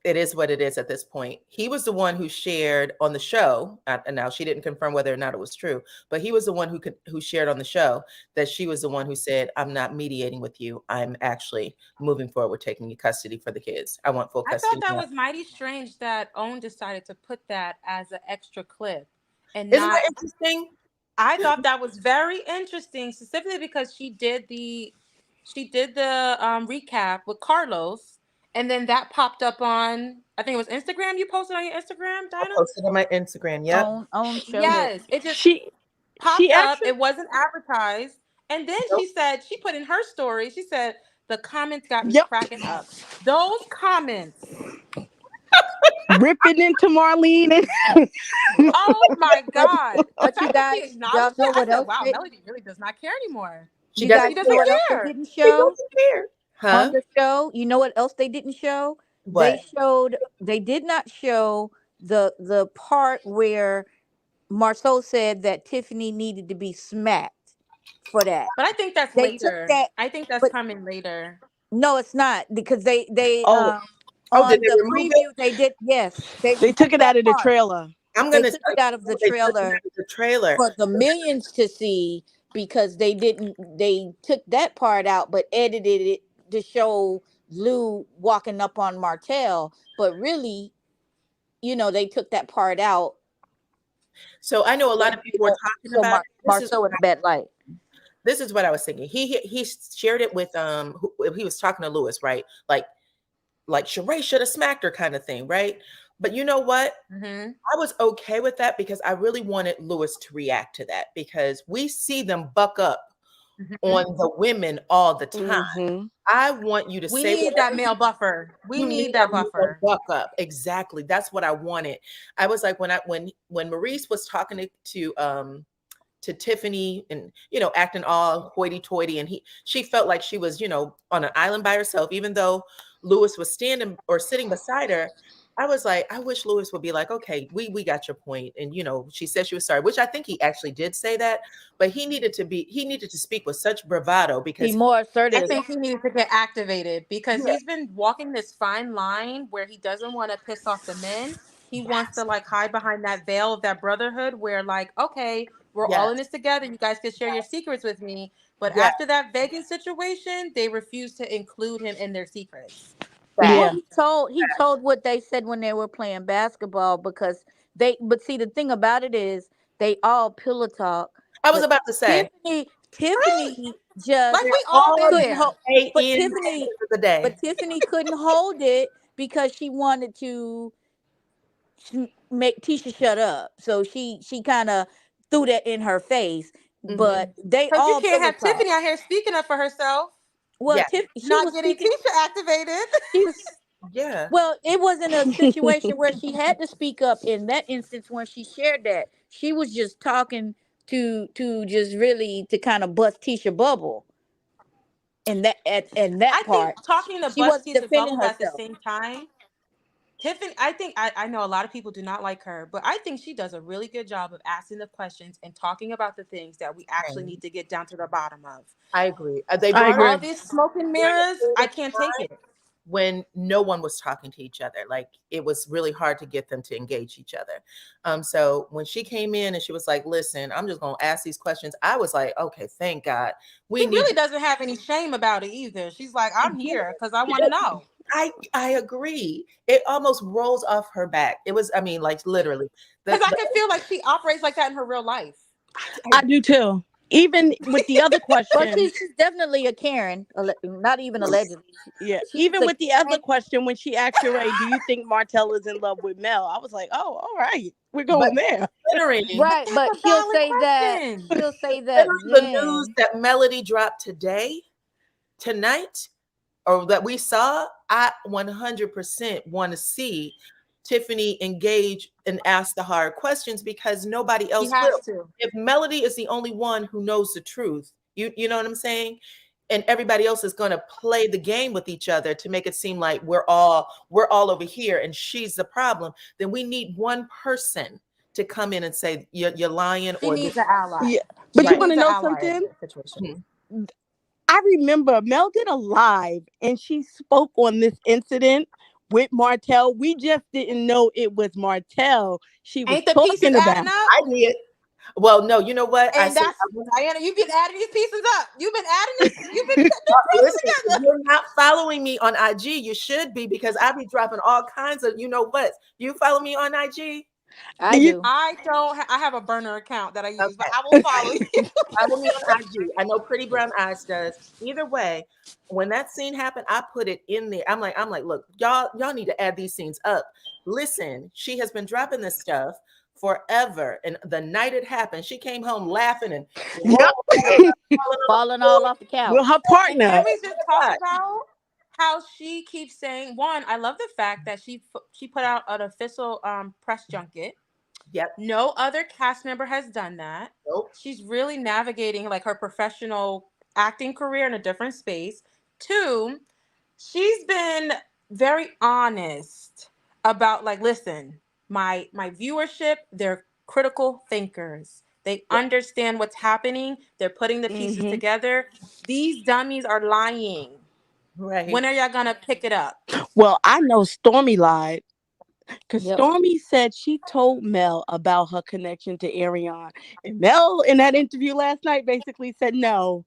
it is what it is at this point. He was the one who shared on the show, and now she didn't confirm whether or not it was true, but he was the one who shared on the show that she was the one who said, I'm not mediating with you. I'm actually moving forward with taking custody for the kids. I want full custody. I thought that was mighty strange that OWN decided to put that as an extra clip. And isn't that interesting? I thought that was very interesting, specifically because she did the recap with Carlos. And then that popped up on, I think it was Instagram. You posted on your Instagram, Dyana? I posted on my Instagram, yep. On show. Yes, it just popped up. It wasn't advertised. And then she said, she put in her story, she said, the comments got me cracking up. Those comments. Ripping into Marlene. Oh my God. But you guys, y'all know what else? Wow, Melody really does not care anymore. She doesn't care. They didn't show on the show. You know what else they didn't show? What? They did not show the part where Marceau said that Tiffany needed to be smacked for that. But I think that's later. I think that's coming later. No, it's not, because they on the preview they did. Yes, they took it out of the trailer. They took it out of the trailer for the millions to see, because they took that part out but edited it to show Lou walking up on Martel, but really, they took that part out. So I know a lot of people were talking about Marceau in a bad light. This is what I was thinking. He shared it with he was talking to Lewis, right? Like Sheree should have smacked her kind of thing, right? But you know what? I was okay with that because I really wanted Lewis to react to that, because we see them buck up on the women all the time. I want you to say we need that male buffer. We need that buffer. Buck up. Exactly. That's what I wanted. I was like, when Maurice was talking to Tiffany and, acting all hoity-toity, and she felt like she was, on an island by herself, even though Lewis was standing or sitting beside her. I was like, I wish Lewis would be like, okay, we got your point. And, she said she was sorry, which I think he actually did say that, but he needed to speak with such bravado, because he's more assertive. I think he needed to get activated, because he's been walking this fine line where he doesn't want to piss off the men. He wants to hide behind that veil of that brotherhood where okay, we're all in this together. You guys can share your secrets with me. But after that Vegas situation, they refused to include him in their secrets. Well, he told what they said when they were playing basketball, because but see, the thing about it is they all pillow talk. I was about to say Tiffany just we all couldn't hold, but Tiffany couldn't hold it because she wanted to make Tisha shut up. So she kind of threw that in her face. But they all, you can't have Tiffany out here speaking up for herself. Well, she not was getting Tisha activated. Well, it wasn't a situation where she had to speak up. In that instance, when she shared that, she was just talking to just really to kind of bust Tisha bubble. In that part, think talking to she bust wasn't Tisha bubble defending at the herself. same time. Tiffany, I think I know a lot of people do not like her, but I think she does a really good job of asking the questions and talking about the things that we actually need to get down to the bottom of. I agree. They I brought agree. All these smoke and mirrors, I can't take it. when no one was talking to each other. Like it was really hard to get them to engage each other. So when she came in and she was like, listen, I'm just gonna ask these questions, I was like, okay, thank God. She really doesn't have any shame about it either. She's like, I'm here because I want to know. I agree. It almost rolls off her back. It was, I mean, like literally. Because I can feel like she operates like that in her real life. I do too. Even with the other question. But she's definitely a Karen. Not even allegedly. Yeah. Even with the other question, when she asked her, "Ray, do you think Martel is in love with Mel?" I was like, "Oh, all right, we're going there." Right, but she'll say that. She'll say that. The news that Melody dropped tonight, or that we saw, I 100% want to see Tiffany engage and ask the hard questions because nobody else will. If Melody is the only one who knows the truth, you know what I'm saying? And everybody else is going to play the game with each other to make it seem like we're all over here and she's the problem, then we need one person to come in and say you're lying. She needs an ally. Yeah. But you want to know something? I remember Mel did a live and she spoke on this incident with Martel. We just didn't know it was Martel she was talking about. I did. Well, no, you know what? And Dyana, you've been adding these pieces up. You've been adding this. You've been together. You're not following me on IG. You should be, because I be dropping all kinds of, you know what? You follow me on IG? I do. I don't. I have a burner account that I use, but I will follow you. Follow me on IG. I know Pretty Brown Eyes does. Either way, when that scene happened, I put it in there. I'm like, look, y'all need to add these scenes up. Listen, she has been dropping this stuff forever, and the night it happened, she came home laughing and falling all off the couch with her partner. Can we just talk about how she keeps saying, one, I love the fact that she put out an official press junket. Yep. No other cast member has done that. Nope. She's really navigating like her professional acting career in a different space. Two, she's been very honest about like, listen, my viewership, they're critical thinkers. They understand what's happening. They're putting the pieces together. These dummies are lying. Right. When are y'all gonna pick it up? Well, I know Stormy lied. Because Stormy said she told Mel about her connection to Ariane. And Mel, in that interview last night, basically said no.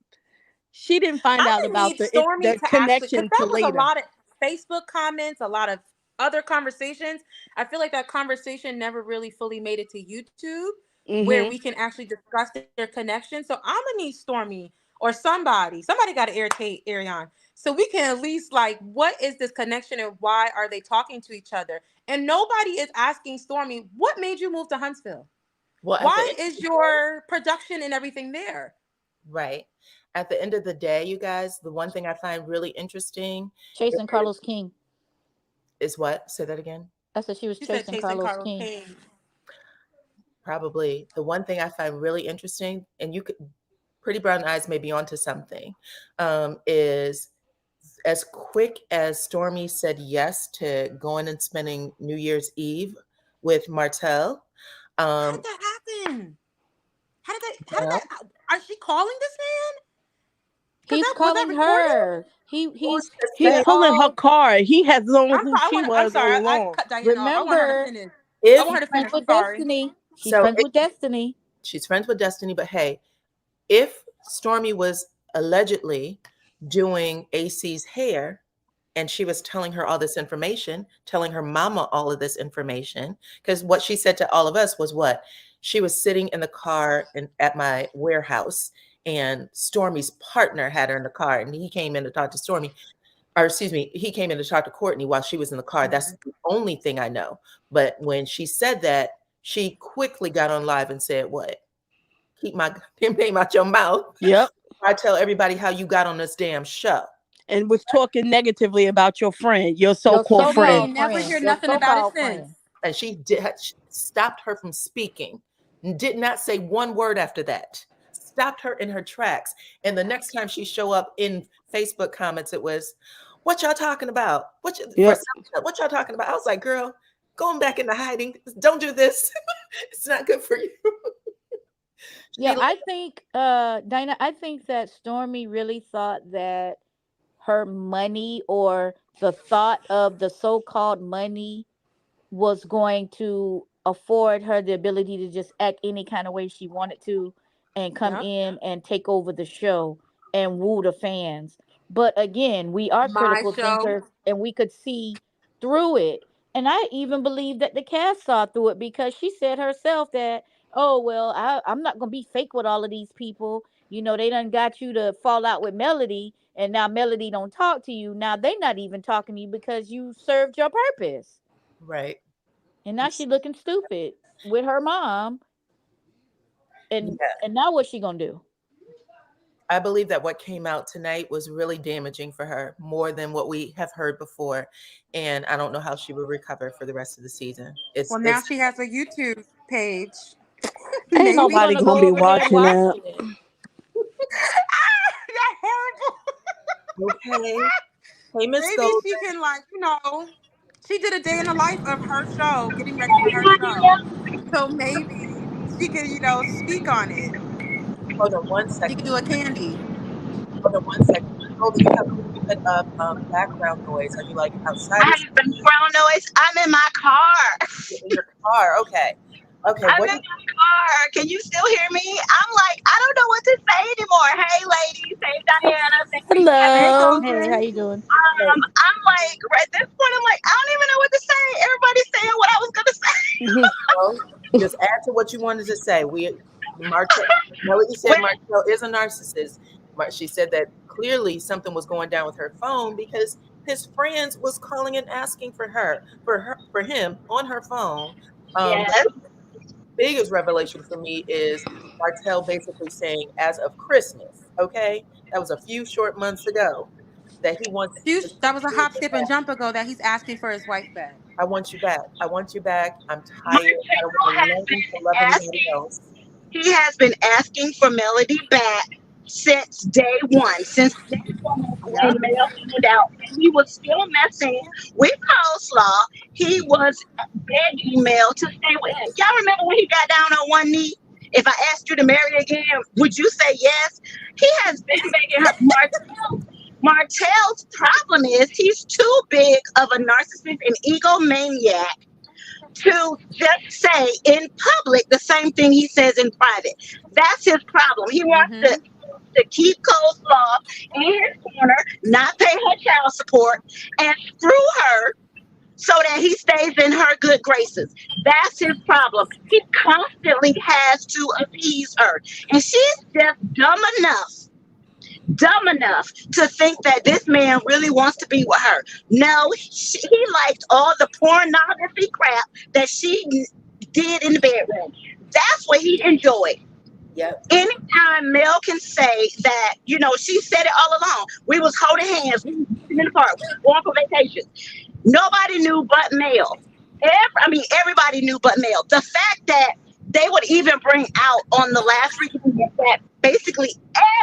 She didn't find out about the connection till later. A lot of Facebook comments, a lot of other conversations. I feel like that conversation never really fully made it to YouTube, where we can actually discuss their connection. So I'm gonna need Stormy or somebody got to irritate Ariane, so we can at least like, what is this connection and why are they talking to each other? And nobody is asking Stormy, what made you move to Huntsville? Well, why is your production and everything there? Right. At the end of the day, you guys, the one thing I find really interesting, chasing Carlos King. Is what? Say that again. I said she was chasing Carlos King. Probably. The one thing I find really interesting, and you could, Pretty Brown Eyes may be onto something, is as quick as Stormy said yes to going and spending New Year's Eve with Martel. How did that happen? How did that? Are she calling this man? He's calling her. He's pulling her card. He has known who she was all along. Remember, I want her to finish. With Destiny. She's friends with Destiny. She's friends with Destiny. But hey, if Stormy was allegedly doing AC's hair and she was telling her all this information, telling her mama all of this information, because what she said to all of us was what? She was sitting in the car at my warehouse, and Stormy's partner had her in the car, and he came in to talk to Stormy, or excuse me, he came in to talk to Courtney while she was in the car. That's the only thing I know. But when she said that, she quickly got on live and said, what? Keep my name out your mouth. Yep. I tell everybody how you got on this damn show. And was talking negatively about your friend, your so-called friend. Never hear nothing about it since. And she stopped her from speaking. Did not say one word after that. Stopped her in her tracks. And the next time she showed up in Facebook comments, it was, what y'all talking about? Yep. What y'all talking about? I was like, girl, going back into hiding. Don't do this. It's not good for you. Yeah, I think Dyana, I think that Stormy really thought that her money, or the thought of the so-called money, was going to afford her the ability to just act any kind of way she wanted to and come Yep. in and take over the show and woo the fans. But again, we are My critical show. thinkers and we could see through it. And I even believe that the cast saw through it, because she said herself that, oh, well, I'm not going to be fake with all of these people. You know, they done got you to fall out with Melody, and now Melody don't talk to you. Now they not even talking to you because you served your purpose. Right. And now she looking stupid with her mom. And Yeah. and now what's she gonna do? I believe that what came out tonight was really damaging for her, more than what we have heard before. And I don't know how she will recover for the rest of the season. Well, now she has a YouTube page. Ain't So we nobody gonna gonna go be over there and watching watch that. it. That's horrible. Okay. Hey, Miss Maybe Gold. she can, like, she did a day in the life of her show, getting ready for her show. So maybe she could, speak on it. Hold on one She second. could do a candy. Hold on one second. Hold on, you have a little bit of background noise. Are you like outside I or have background noise. I'm in my car. in your car? Okay. Okay. I'm What? in my car. Can you still hear me? I'm like, I don't know what to say anymore. Hey, ladies. Hey, Diana. Thank you for having Hey, me. Hello. Hey, how Golden. you doing? I'm like, at this point, I'm like, I don't even know what to say. Everybody's saying what I was going to say. Well, just add to what you wanted to say. Martel, Melody said Wait, Martel is a narcissist. She said that clearly something was going down with her phone because his friends was calling and asking for him on her phone. But yes. the biggest revelation for me is Martel basically saying, as of Christmas, okay, that was a few short months ago, that he wants his That was a hop, children skip, and back. jump ago that he's asking for his wife back. I want you back. I want you back. I'm tired. I don't Martel want to has learn to love been anybody asking. else. He has been asking for Melody back since day one, since day one when Yep. Mel found out that he was still messing with coleslaw. He was begging Mel to stay with him. Y'all remember when he got down on one knee? If I asked you to marry again, would you say yes? He has been begging her. Martel's problem is he's too big of a narcissist and egomaniac to just say in public the same thing he says in private. That's his problem. He wants Mm-hmm. to keep coleslaw in his corner, not pay her child support, and screw her so that he stays in her good graces. That's his problem. He constantly has to appease her. And she's just dumb enough to think that this man really wants to be with her. No, he liked all the pornography crap that she did in the bedroom. That's what he enjoyed. Yep. Anytime Mel can say that, she said it all along. We was holding hands, we was in the park, we was going for vacations. Nobody knew but Mel. Everybody knew but Mel. The fact that they would even bring out on the last reunion that basically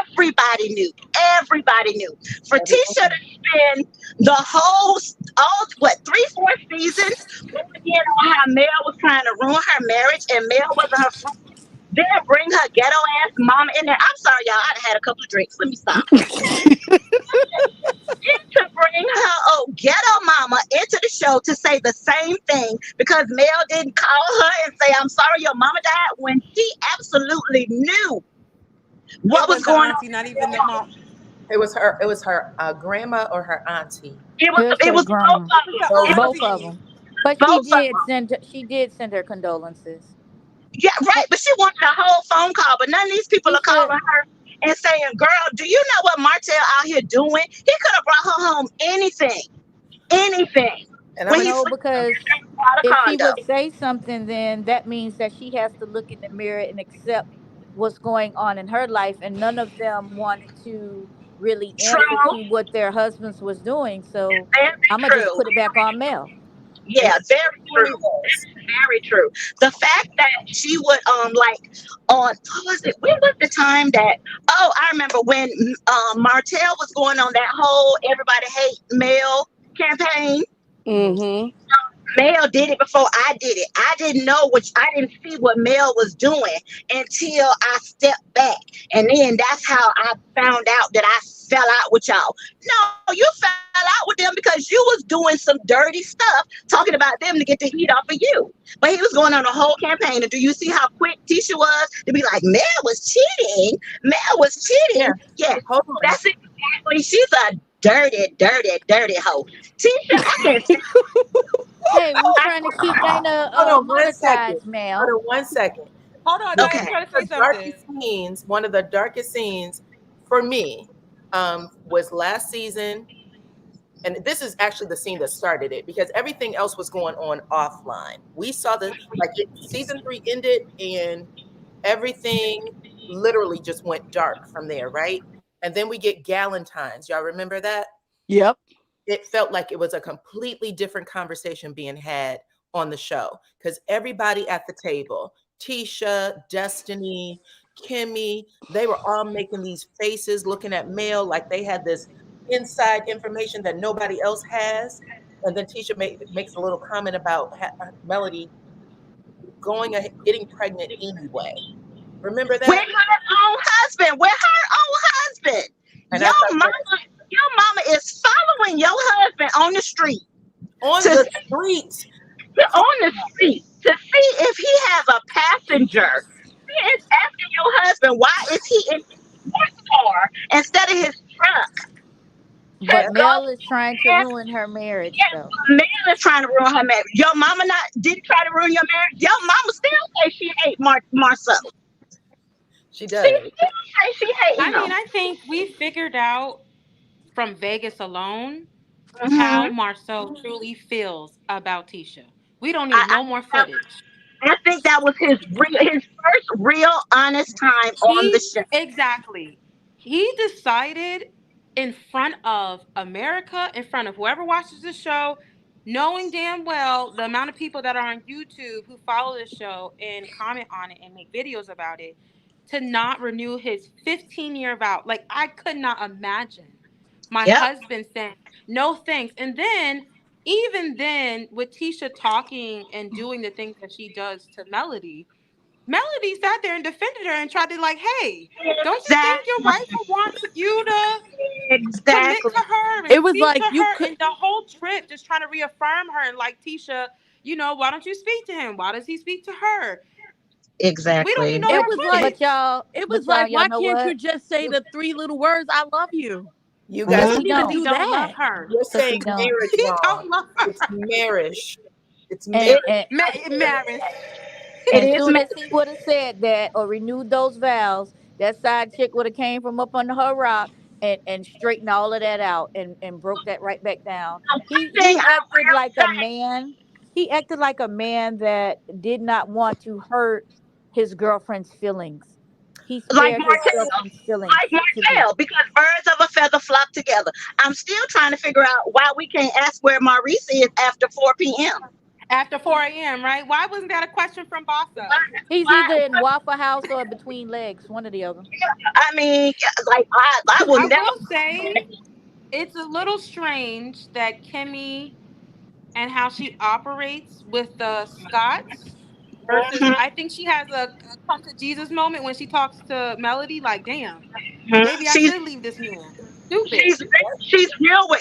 everybody knew. Everybody knew. For Tisha to spend the whole, all what, 3, 4 seasons going in on how Mel was trying to ruin her marriage and Mel wasn't her friend. Then bring her ghetto ass mama in there. I'm sorry, y'all. I'd had a couple of drinks. Let me stop. To bring her ghetto mama into the show to say the same thing because Mel didn't call her and say, I'm sorry your mama died, when she absolutely knew what It was was the going auntie, not even the on. mom. It was her. It was her grandma or her auntie. It was It's it her was both grandma. of them. Both It of was Both them. of Auntie. them. But both of them. she did send her condolences. Yeah, right. But she wanted a whole phone call. But none of these people She are should. calling her and saying, girl, do you know what Martel out here doing? He could have brought her home anything. Anything. And I'm When gonna he's No, sleeping because out of if she would condo. say something, then that means that she has to look in the mirror and accept what's going on in her life. And none of them wanted to really answer True. to what their husbands was doing. So Very I'm gonna just true. put it back on Mel. And Yeah, it very truly true. was. Very true. The fact that she would like on what was it? When was the time that? Oh, I remember when Martel was going on that whole "Everybody Hate Mel" campaign. Mhm. Mm-hmm. Mel did it before I did it. I didn't know which I didn't see what Mel was doing until I stepped back. And then that's how I found out that I fell out with y'all. No, you fell out with them because you was doing some dirty stuff talking about them to get the heat off of you. But he was going on a whole campaign. And do you see how quick Tisha was to be like, Mel was cheating? Mel was Yeah. cheating. Yeah. Hold So on. that's exactly. She's a dirty, dirty, dirty hoe. Tisha, I can't stand. Hey, we're trying to keep Dana Hold on 1 second. monetized, Hold Mel. on 1 second. Hold on, The, Okay. Diana's trying to the say something. darkest scenes, one of the darkest scenes for me, was last season. And this is actually the scene that started it because everything else was going on offline. We saw season 3 ended and everything literally just went dark from there, right? And then we get Galentine's. Y'all remember that? Yep. It felt like it was a completely different conversation being had on the show because everybody at the table, Tisha, Destiny, Kimmy, they were all making these faces looking at Mel like they had this inside information that nobody else has. And then Tisha makes a little comment about Melody going ahead, getting pregnant anyway. Remember With that? her own husband. With her own husband. And Your I thought that mama is following your husband on the street. on To, the street, on the street to see if he has a passenger. She is asking your husband why is he in his car instead of his truck. To But yeah, go Mel is trying to ask, ruin her marriage, yes, though. a man is trying to ruin her marriage. Your mama not didn't try to ruin your marriage. Your mama still say she hate Marcel. she She does. still say she hate I mean, him. I think we figured out from Vegas alone how Mm-hmm. Marcel truly feels about Tisha. We don't I, need no more I, footage. I think that was his first real honest time on the He show. exactly. He decided in front of America, in front of whoever watches the show, knowing damn well the amount of people that are on YouTube who follow the show and comment on it and make videos about it, to not renew his 15-year vow. Like, I could not imagine my Yep. husband saying no thanks. And then, even then, with Tisha talking and doing the things that she does to Melody sat there and defended her and tried to like, hey, don't you think your Exactly. wife would want you to commit to Exactly. her and It was speak to like you her? could. And the whole trip just trying to reaffirm her and like, Tisha, why don't you speak to him? Why does he speak to her? We don't need Exactly. no It more was like. But footage. y'all, It was but y'all, like, y'all why know can't you what? just say You, the 3 little words, "I love you"? you You guys, Cause don't he need to Because he don't. do don't love that. her. you're Cause saying he don't. marriage He wrong. don't love It's her. marriage. It's And It, marriage. and Maris. it and is soon as he would have said that or renewed those vows, that side chick would have came from up under her rock and straightened all of that out and broke that right back down. one thing He I acted will like a say. man. He acted like a man that did not want to hurt his girlfriend's feelings. He Like spared his Martell, girlfriend's feelings like to me. Martell, because birds of a feather flock together. I'm still trying to figure out why we can't ask where Maurice is after 4 p.m. After 4 a.m., right? Why wasn't that a question from Boss Up? He's Why? either in Waffle House or between legs, one or the other. I mean, like I will I never. will say it's a little strange that Kimmy and how she operates with the Scots versus I think she has a come to Jesus moment when she talks to Melody like, damn, maybe I She's should leave this man. Stupid. she's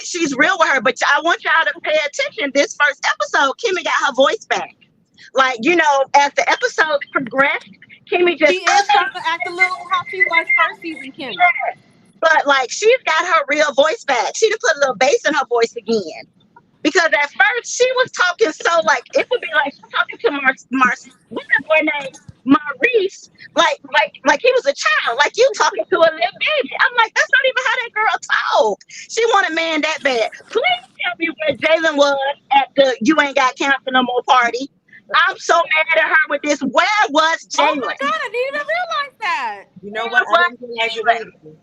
she's real with her, but I want y'all to pay attention. This first episode, Kimmy got her voice back. Like as the episodes progressed, Kimmy She just is starting to act a little how she was first season, Kimmy. but like she's got her real voice back. She done put a little bass in her voice again. Because at first she was talking so like it would be like she's talking to what's that boy name? Maurice, like he was a child, like you talking to a little baby. I'm like, that's not even how that girl talk. She want a man that bad. Please tell me where Jalen was at the You Ain't Got Cancer No More party. I'm so mad at her with this. Where was Oh my Jalen? god, I didn't even realize that. You know what? Where I was didn't realize it Jalen? either.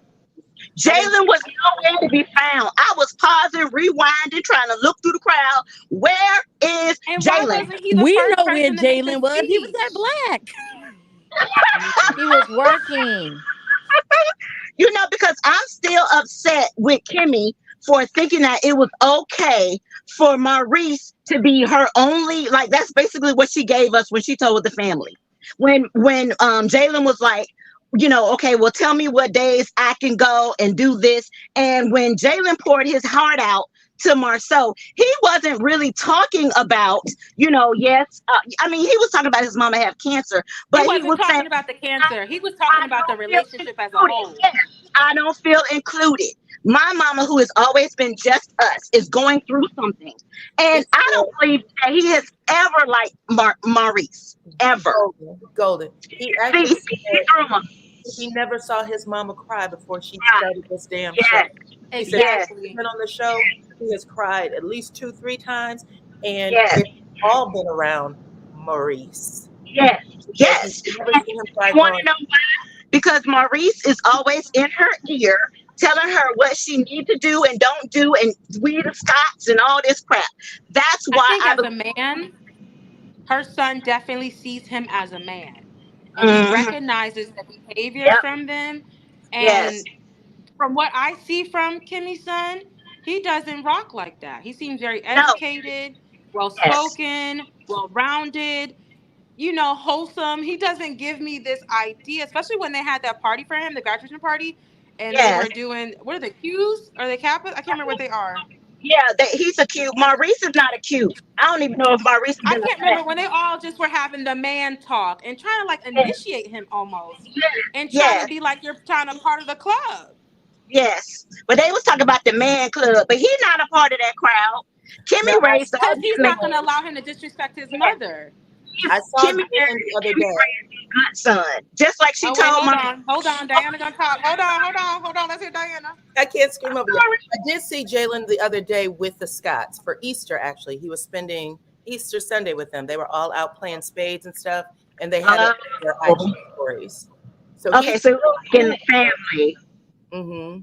Jalen was nowhere to be found. I was pausing, rewinding, trying to look through the crowd. Where is And why Jalen? wasn't he the We first know where person to make the Jalen was. He was speech? at Black. He was working. You know, because I'm still upset with Kimmy for thinking that it was okay for Maurice to be her only, like that's basically what she gave us when she told the family. When Jalen was like, you know, okay, well, tell me what days I can go and do this. And when Jalen poured his heart out to Marceau, he wasn't really talking about, you know, yes, I mean, he was talking about his mama have cancer, but He he wasn't was talking saying, about the cancer. He was talking about the don't feel relationship as a included. whole. Yes, I don't feel included. My mama, who has always been just us, is going through something. And I don't believe that he has ever liked Maurice. Ever. Golden. He actually said he never saw his mama cry before she started this damn show. He said Exactly. he's been on the show, he has cried at least 2-3 times, and Yes. it's all been around Maurice. Yes. Yes. He's never seen him cry. You want to know why? Because Maurice is always in her ear telling her what she needs to do and don't do, and we the Scots and all this crap. That's why I think as a man, her son definitely sees him as a man. And he recognizes the behaviors from them. And from what I see from Kimmy's son, he doesn't rock like that. He seems very educated, well-spoken, well-rounded, you know, wholesome. He doesn't give me this idea, especially when they had that party for him, the graduation party, and they were doing, what are the Qs? Or the Kappas? I can't remember what they are. Yeah, he's a cute. Maurice is not a cute. I don't even know if Maurice is I can't remember when they all just were having the man talk and trying to like initiate him almost. And trying to be like you're trying to part of the club. Yes. But they was talking about the man club, but he's not a part of that crowd. Kimmy raised the because he's not gonna allow him to disrespect his mother. I saw Kimmy the other day. Son, just like she told hold on, Dyana gonna talk. Hold on. Let's hear Dyana. I can't scream over you. I did see Jalen the other day with the Scots for Easter. Actually, he was spending Easter Sunday with them. They were all out playing spades and stuff, and they had their IG stories. So so in the family. Mm-hmm.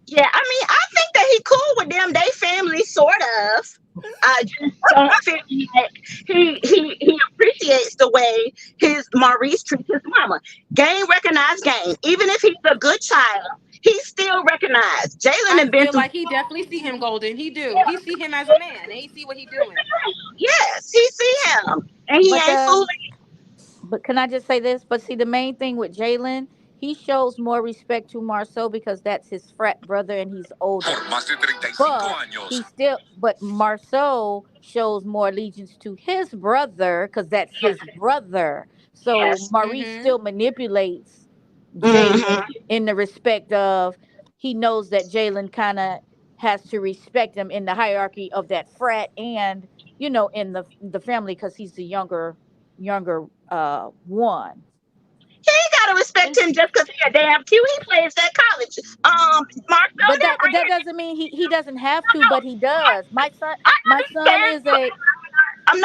Yeah, I mean, I think that he cool with them. They family, sort of. I just don't feel like he appreciates the way his Maurice treats his mama. Game recognized game. Even if he's a good child, he's still recognized. Jalen and feel like he definitely see him, Golden. He do. Yeah. He see him as a man, and he see what he doing. Yes, he see him, and he ain't fooling. But can I just say this? But see, the main thing with Jalen, he shows more respect to Marceau because that's his frat brother and he's older. But Marceau shows more allegiance to his brother because that's his brother. So Maurice still manipulates Jalen in the respect of he knows that Jalen kind of has to respect him in the hierarchy of that frat and, you know, in the family because he's the younger one. He ain't gotta respect him just because he's a damn cute. He plays at college. Mark, but that doesn't mean he doesn't have to, but he does. My son is a. I'm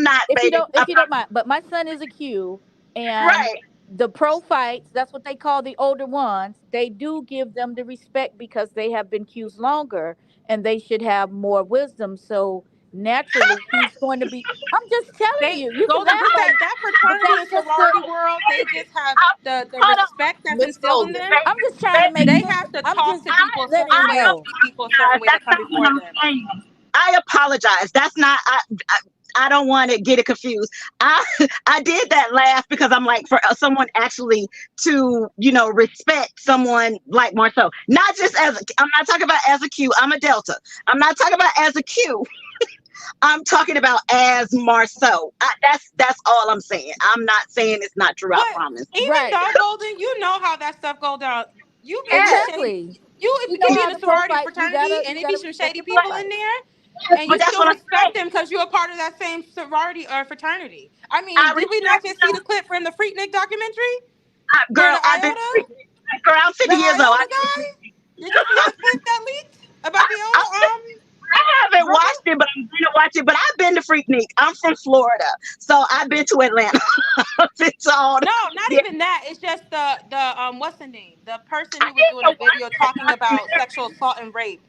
not. If you don't mind, but my son is a Q, and the pro fights. That's what they call the older ones. They do give them the respect because they have been Qs longer, and they should have more wisdom. So. Naturally, he's going to be. I'm just telling you. You can laugh at that fraternity and sorority world. They just have the respect that's instilled in them. I'm just trying to make. They have to talk to people certain way, treat people certain way that come before them. I apologize. That's not. I don't want to get it confused. I did that laugh because I'm like, for someone actually to, you know, respect someone like Marceau, not just I'm not talking about as a Q. I'm a Delta. I'm not talking about as a Q. I'm talking about as Marceau. That's all I'm saying. I'm not saying it's not true. I promise. Even though, Golden, you know how that stuff go down. You exactly. If you be in a sorority fraternity and it be some shady people in there, and you still respect them because you're a part of that same sorority or fraternity. I mean, did we not just see the clip from the Freaknik documentary? Girl, I'm 50 years old. Did you see the clip that leaked about the old haven't watched it, but I'm gonna watch it. But I've been to Freaknik. I'm from Florida, so I've been to Atlanta. It's all No, not even that. It's just the what's the name? The person who was doing the video talking about sexual assault and rape.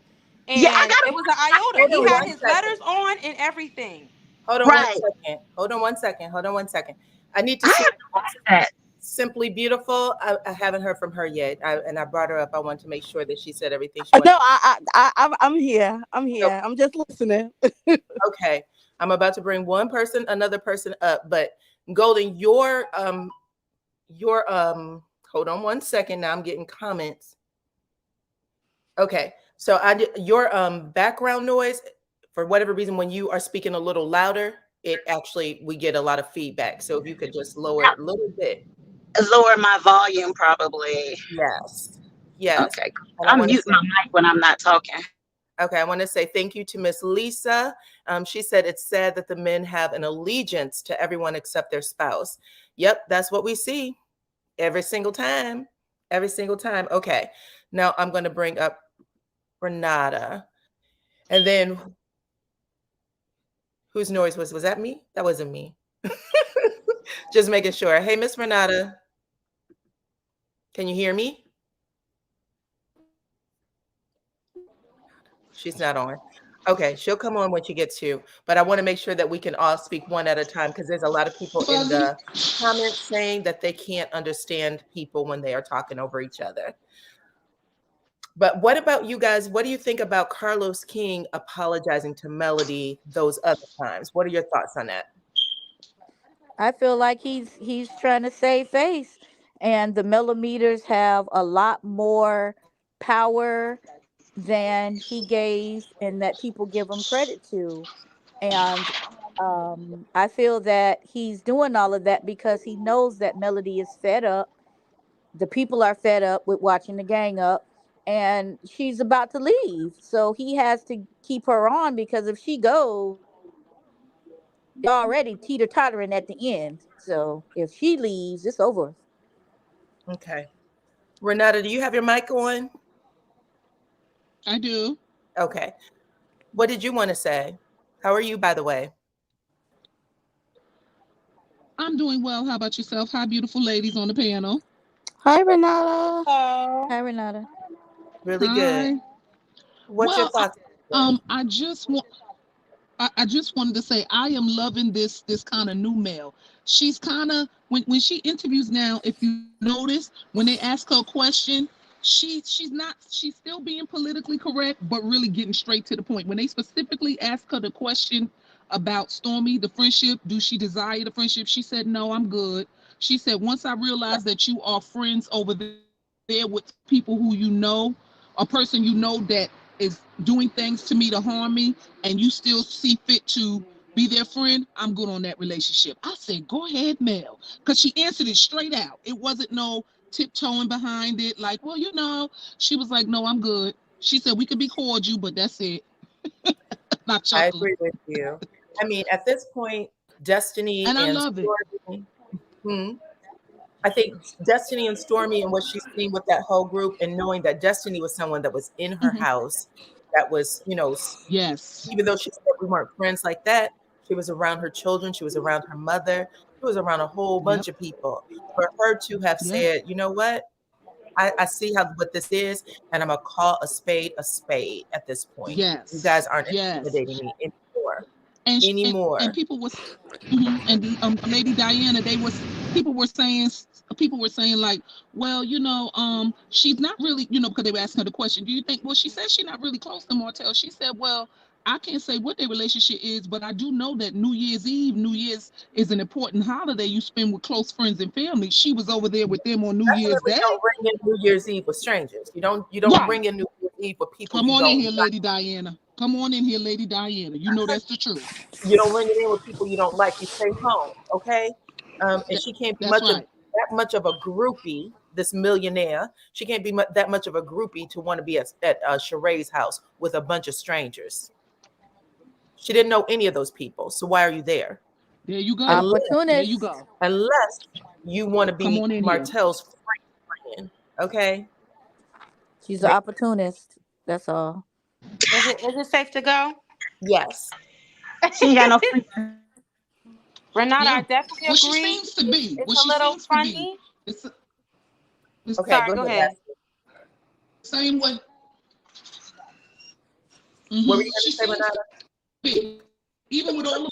Yeah, I And gotta it was an iota. Hold He on had one his second. letters on and everything. Hold on right. one second. I need to I see have to watch that. Simply Beautiful. I haven't heard from her yet, and I brought her up. I want to make sure that she said everything she wanted. No, I'm here. I'm here. I'm just listening. Okay, I'm about to bring another person up, but Golden, your hold on one second. Now I'm getting comments. Okay, so your background noise, for whatever reason, when you are speaking a little louder, we get a lot of feedback. So if you could just lower it a little bit. Lower my volume, probably. Yes. Okay. I'm muting my mic when I'm not talking. Okay, I want to say thank you to Miss Lisa. She said it's sad that the men have an allegiance to everyone except their spouse. Yep, that's what we see every single time. Okay, now I'm going to bring up Renata. And then whose noise was that me? That wasn't me. Just making sure. Hey, Miss Renata. Can you hear me? She's not on. Okay, she'll come on when she gets to, but I want to make sure that we can all speak one at a time because there's a lot of people in the comments saying that they can't understand people when they are talking over each other. But what about you guys? What do you think about Carlos King apologizing to Melody those other times? What are your thoughts on that? I feel like he's trying to save face, and the millimeters have a lot more power than he gave and that people give him credit to. And I feel that he's doing all of that because he knows that Melody is fed up. The people are fed up with watching the gang up, and she's about to leave. So he has to keep her on because if she goes, they're already teeter tottering at the end. So if she leaves, it's over. Okay. Renata, do you have your mic on? I do. Okay. What did you want to say? How are you, by the way? I'm doing well. How about yourself? Hi, beautiful ladies on the panel. Hi, Renata. Oh. Hi, Renata. Really Hi. good. What's your thoughts? I just wanted to say I am loving this kind of new Mel. She's kind of when she interviews now, if you notice, when they ask her a question, she's still being politically correct, but really getting straight to the point. When they specifically ask her the question about Stormy, the friendship, do she desire the friendship? She said, no, I'm good. She said, once I realized that you are friends over there with people who you know, a person you know that is doing things to me to harm me, and you still see fit to be their friend, I'm good on that relationship. I said, go ahead, Mel, because she answered it straight out. It wasn't no tiptoeing behind it, like, well, you know. She was like, no, I'm good. She said, we could be cordial, but that's it. Not I chuckling. agree with you. I mean, at this point, Destiny And I and love it. Stormy, I think Destiny and Stormy and what she's seen with that whole group, and knowing that Destiny was someone that was in her house, that was, Yes. even though she said we weren't friends like that, she was around her children, she was around her mother, she was around a whole bunch of people. For her to have said, you know what, I see what this is, and I'm gonna call a spade at this point. Yes. You guys aren't Yes. intimidating me anymore. And people was and Lady Dyana, people were saying like, well, she's not really, because they were asking her the question, do you think, well, she said she's not really close to Martel. She said, well, I can't say what their relationship is, but I do know that New Year's is an important holiday you spend with close friends and family. She was over there with them on New Year's Day. Don't bring in New Year's Eve with strangers. You don't bring in New Year's Eve with people. Come on in here, Lady Dyana. Come on in here, Lady Dyana. You know that's the truth. You don't bring it in with people you don't like. You stay home, okay? And she can't be that much of a groupie. This millionaire, she can't be that much of a groupie to want to be at Sheree's house with a bunch of strangers. She didn't know any of those people, so why are you there? There you go. Opportunist. There you go. Unless you want to be Martel's friend, okay? She's an opportunist. That's all. Is it safe to go? Yes. She ain't got no free. Renata, I Yeah. definitely What she agree. seems to be. It's What a she little seems to be. funny. It's Okay, Sorry, go go ahead, ahead. Ashley. same way. What were you She going to say, seems to be. Even with all the...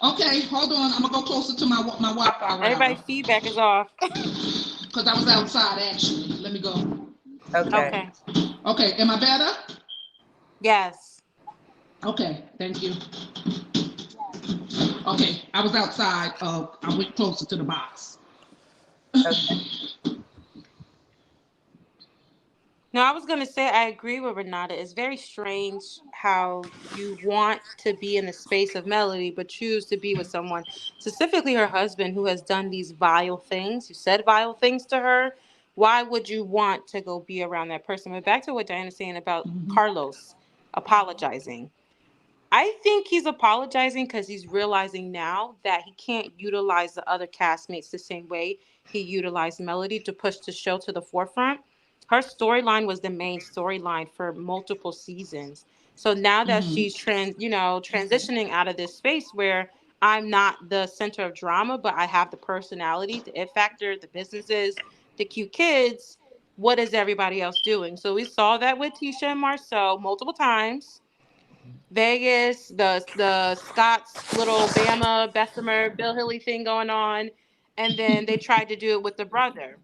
Okay, hold on. I'm gonna go closer to my Wi-Fi router. Everybody's feedback is off. Because I was outside actually. Let me go. Okay. Okay, am I better? Yes. Okay, thank you. Okay, I was outside. I went closer to the box. Okay. No, I was gonna say I agree with Renata. It's very strange how you want to be in the space of Melody, but choose to be with someone, specifically her husband, who has done these vile things. You said vile things to her. Why would you want to go be around that person? But back to what Diana's saying about Carlos apologizing. I think he's apologizing because he's realizing now that he can't utilize the other castmates the same way he utilized Melody to push the show to the forefront. Her storyline was the main storyline for multiple seasons. So now that she's transitioning out of this space where I'm not the center of drama, but I have the personality, the it factor, the businesses, the cute kids, what is everybody else doing? So we saw that with Tisha and Marcel multiple times. Vegas, the Scott's little Bama, Bessemer, Bill Hilly thing going on. And then they tried to do it with the brother.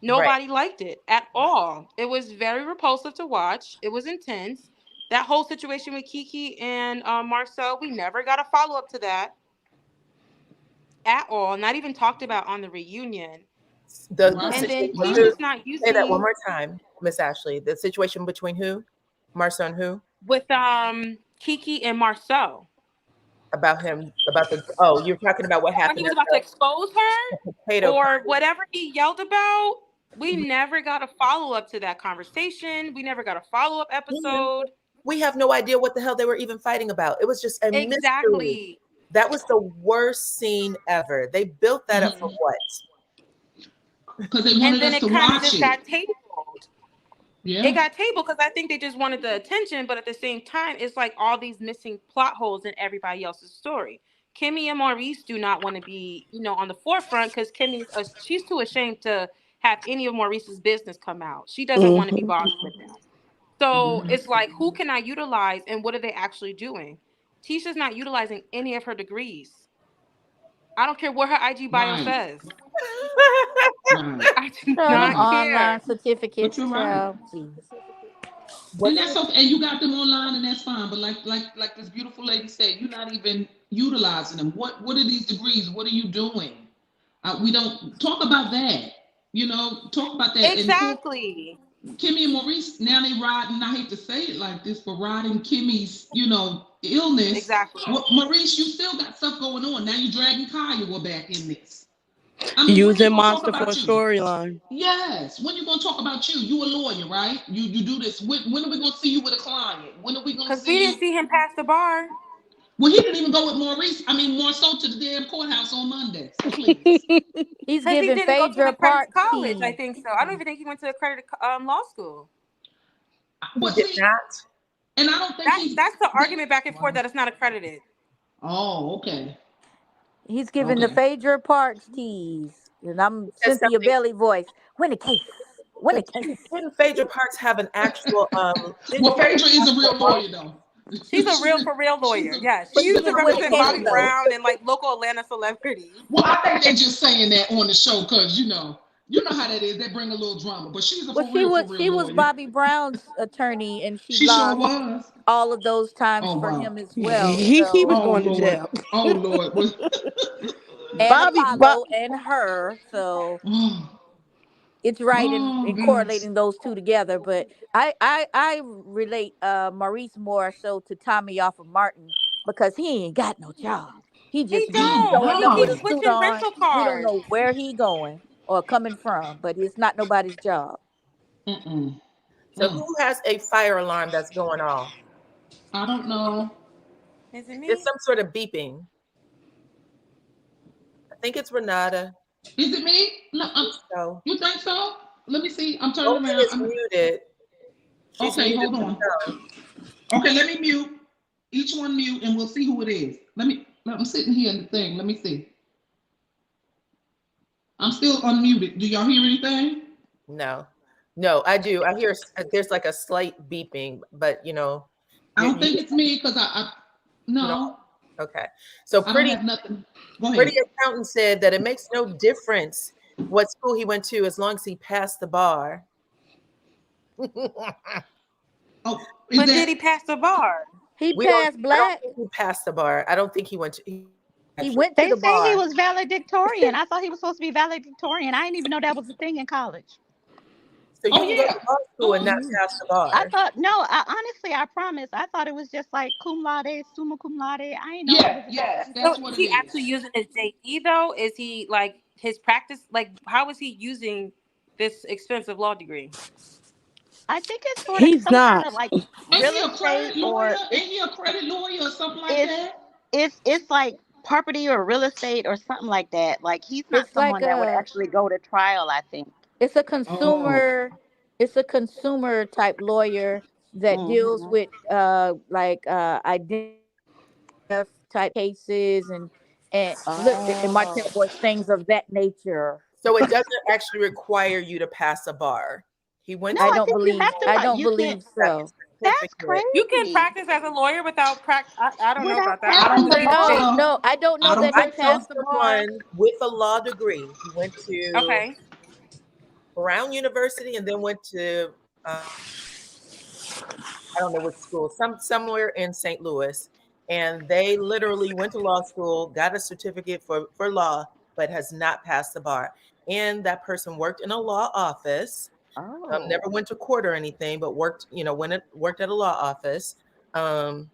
Right. Nobody liked it at all. It was very repulsive to watch. It was intense. That whole situation with Kiki and Marcel, we never got a follow-up to that at all. Not even talked about on the reunion. The And then situation, Tisha's not say that one using more time, Miss Ashley. The situation between who? Marcel and who? with Kiki and Marcel. About him, about the, you're talking about what When happened he was at about to the expose her potato or party. whatever he yelled about, we never got a follow-up to that conversation. We never got a follow-up episode. We have no idea what the hell they were even fighting about. It was just a mystery. Exactly. That was the worst scene ever. They built that up for what? Because they wanted us to watch it. Got tabled. Yeah. It got tabled because I think they just wanted the attention, but at the same time, it's like all these missing plot holes in everybody else's story. Kimmy and Maurice do not want to be, on the forefront because she's too ashamed to have any of Maurice's business come out. She doesn't want to be bothered with them. So it's like, who can I utilize and what are they actually doing? Tisha's not utilizing any of her degrees. I don't care what her IG bio says. I do So them not online care. certificates, But you're right. child, please. And that's okay. And you got them online, and that's fine. But like this beautiful lady said, you're not even utilizing them. What are these degrees? What are you doing? We don't talk about that. Talk about that. Exactly. And Kimmy and Maurice, now they riding. I hate to say it like this, but riding Kimmy's, illness. Exactly. Well, Maurice, you still got stuff going on. Now you dragging Kaya back in this. I mean, Using Monster for a storyline. Yes. When you gonna talk about you? You a lawyer, right? You do this. When are we gonna see you with a client? When are we gonna see you? Because we didn't see him pass the bar. Well, he didn't even go with Maurice. I mean, more so to the damn courthouse on Monday. So please. He's Because he giving didn't go to Phaedra an accredited Parks college, I tea. think so. I don't even think he went to accredited law school. But did not. And I don't think that's the argument back and forth that it's not accredited. Oh, okay. He's giving the Phaedra Parks teas. And I'm Said Cynthia something. Belly voice. Win a case. Win a case. Didn't Phaedra Parks have an actual Well, Phaedra is a real lawyer though. She's a real for real lawyer. Yes. She But used to didn't win a represent case, Bobby though. Brown and like local Atlanta celebrities. Well, I think they're just saying that on the show because you know how that is. They bring a little drama, but she's a Well, for real she was lawyer. Bobby Brown's attorney, and she sure lost was. all of those times Oh, for wow. him as well. He was Oh going to Lord. jail. Oh Lord. And Apollo and her, so it's right in correlating those two together. But I relate Maurice more so to Tommy off of Martin because he ain't got no job. He just be showing He up with keeps a suit switching on. rental We don't cars. know where he going or coming from, but it's not nobody's job. So who has a fire alarm that's going off? I don't know. Is it me? There's some sort of beeping. I think it's Renata. Is it me? No. So. You think so? Let me see. I'm turning around. It's muted. She's Okay, muted. hold on. Okay, let me mute. Each one mute, and we'll see who it is. I'm sitting here in the thing. Let me see. I'm still unmuted. Do y'all hear anything? No, I do. I hear there's like a slight beeping, but I don't think it's me because no. Okay, so I don't have nothing. Go ahead. Pretty Accountant said that it makes no difference what school he went to as long as he passed the bar. But did he pass the bar? He passed black. He passed the bar. I don't think he went to. He went to the bar. They say he was valedictorian. I thought he was supposed to be valedictorian. I didn't even know that was a thing in college. So you can go to law school and not pass the bar. I thought honestly, I promise. I thought it was just like cum laude, summa cum laude. I ain't know. Yes, that's what is he actually using his JD though? Is he like his practice? Like, how is he using this expensive law degree? I think it's sort of some kind of like real estate or ain't he a credit lawyer or something like that? It's like property or real estate or something like that. Like he's not someone that would actually go to trial, I think. It's a consumer it's a consumer type lawyer that deals with identity type cases and Martel boys, things of that nature. So it doesn't actually require you to pass a bar. He went. I don't believe so. That's crazy. You can practice as a lawyer without practice. I don't know about that. I don't know that he passed the bar. With a law degree. He went to Brown University and then went to I don't know what school, somewhere in St. Louis. And they literally went to law school, got a certificate for law, but has not passed the bar. And that person worked in a law office. Never went to court or anything, but worked at a law office, and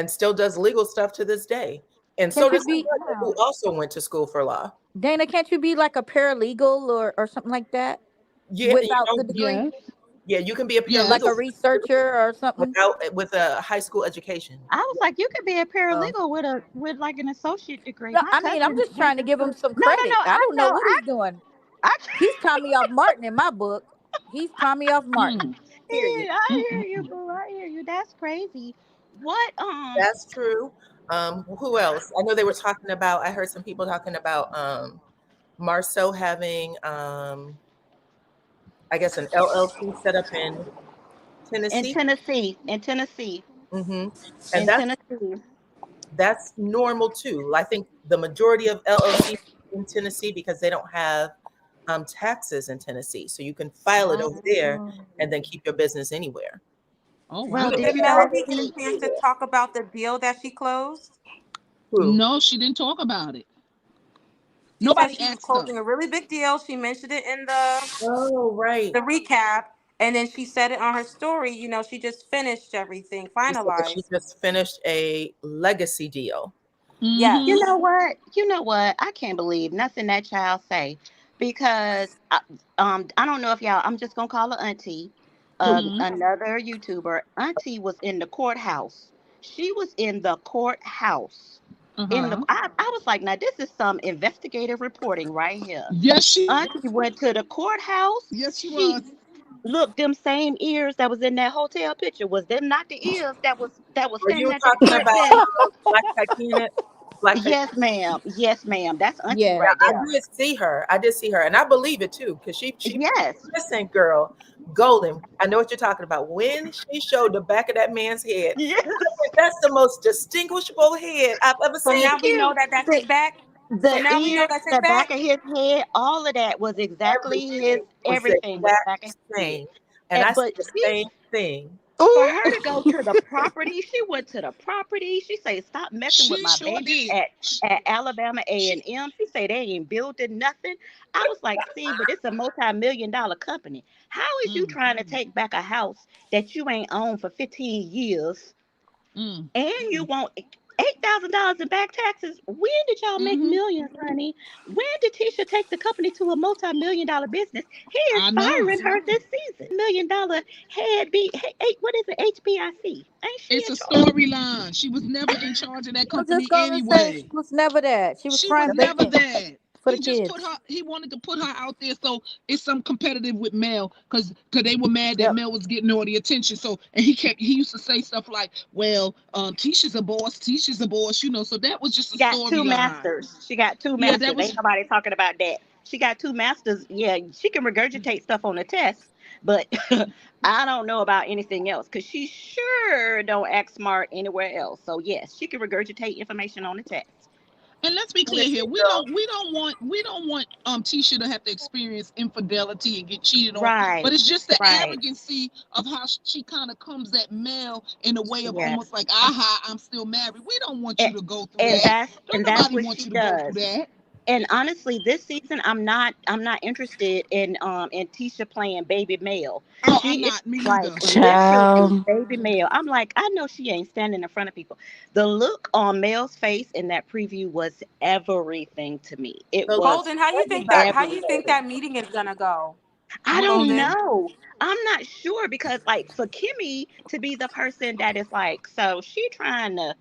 still does legal stuff to this day. And so does he, who also went to school for law. Dana, can't you be like a paralegal or something like that? Yeah, without the degree. Yeah, you can be a paralegal, like a researcher or something with a high school education. I was like, you could be a paralegal with like an associate degree. No, I'm just trying to give him some credit. I don't know what he's doing. He's Tommy off Martin in my book. He's Tommy off Martin. I hear you, boo. I hear you. That's crazy. What? That's true. Who else? I know they were talking about. I heard some people talking about Marceau having, I guess, an LLC set up in Tennessee. In Tennessee. Mm-hmm. And that's normal too. I think the majority of LLCs in Tennessee because they don't have taxes in Tennessee, so you can file it over there and then keep your business anywhere. Oh, well, did Melody get a chance to talk about the deal that she closed? No, she didn't talk about it. Nobody asked her. Closing a really big deal. She mentioned it in the recap, and then she said it on her story. You know, she just finished everything, finalized. She just finished a legacy deal. Mm-hmm. Yeah. You know what? I can't believe nothing that child say, because I don't know if y'all. I'm just gonna call her Auntie. Another YouTuber. Auntie was in the courthouse. She was in the courthouse. I was like, now this is some investigative reporting right here. Yes, Auntie went to the courthouse. Yes, she was. Look, them same ears that was in that hotel picture, was them not the ears that was you talking about Black Titanic? Yes, ma'am. Yes, ma'am. That's Auntie right there. I did see her, and I believe it too, because she yes. Listen, girl, golden. I know what you're talking about. When she showed the back of that man's head, yes. That's the most distinguishable head I've ever seen. So now we know that that's his back. The ear, the back of his head, all of that was exactly everything was back of his head. And I said the same thing. For her to go to the property, she went to the property. She said, "Stop messing with my baby at Alabama A&M." She said they ain't building nothing. I was like, "See, but it's a multi-million-dollar company. How is you trying to take back a house that you ain't owned for 15 years, and you want $8,000 in back taxes? When did y'all make millions, honey? When did Tisha take the company to a multi-million-dollar business? He is firing her this season. $1 million head what is it? HBIC. Ain't she? It's a storyline. She was never in charge of that company anyway. She was never that. She was never that. for he the just kids. put her. He wanted to put her out there, so it's some competitive with Mel, because they were mad that Yep. Mel was getting all the attention. So, and he used to say stuff like, "Well, Tisha's a boss. Tisha's a boss," you know. So that was just a She got two storyline. masters. She got two Yeah, masters. that was. Ain't nobody talking about that. She got two masters. Yeah, she can regurgitate stuff on the test, but I don't know about anything else because she sure don't act smart anywhere else. So yes, she can regurgitate information on the test. And let's be clear here, we don't want Tisha to have to experience infidelity and get cheated on. Right. But it's just the Right. arrogancy of how she kind of comes at Mel in a way of Yeah. almost like, aha, I'm still married. We don't want you to go through And that. that's Don't and that's nobody what want she you to go does. through that. And honestly, this season I'm not interested in Tisha playing baby Mel. Oh, She I'm not, me is like neither. literally Child. baby Mel. I'm like, I know she ain't standing in front of people. The look on Mel's face in that preview was everything to me. It The was Golden, how you think everything. that meeting is gonna go? I What you don't mean? Golden. know. I'm not sure because like for Kimmy to be the person that is like, so she trying to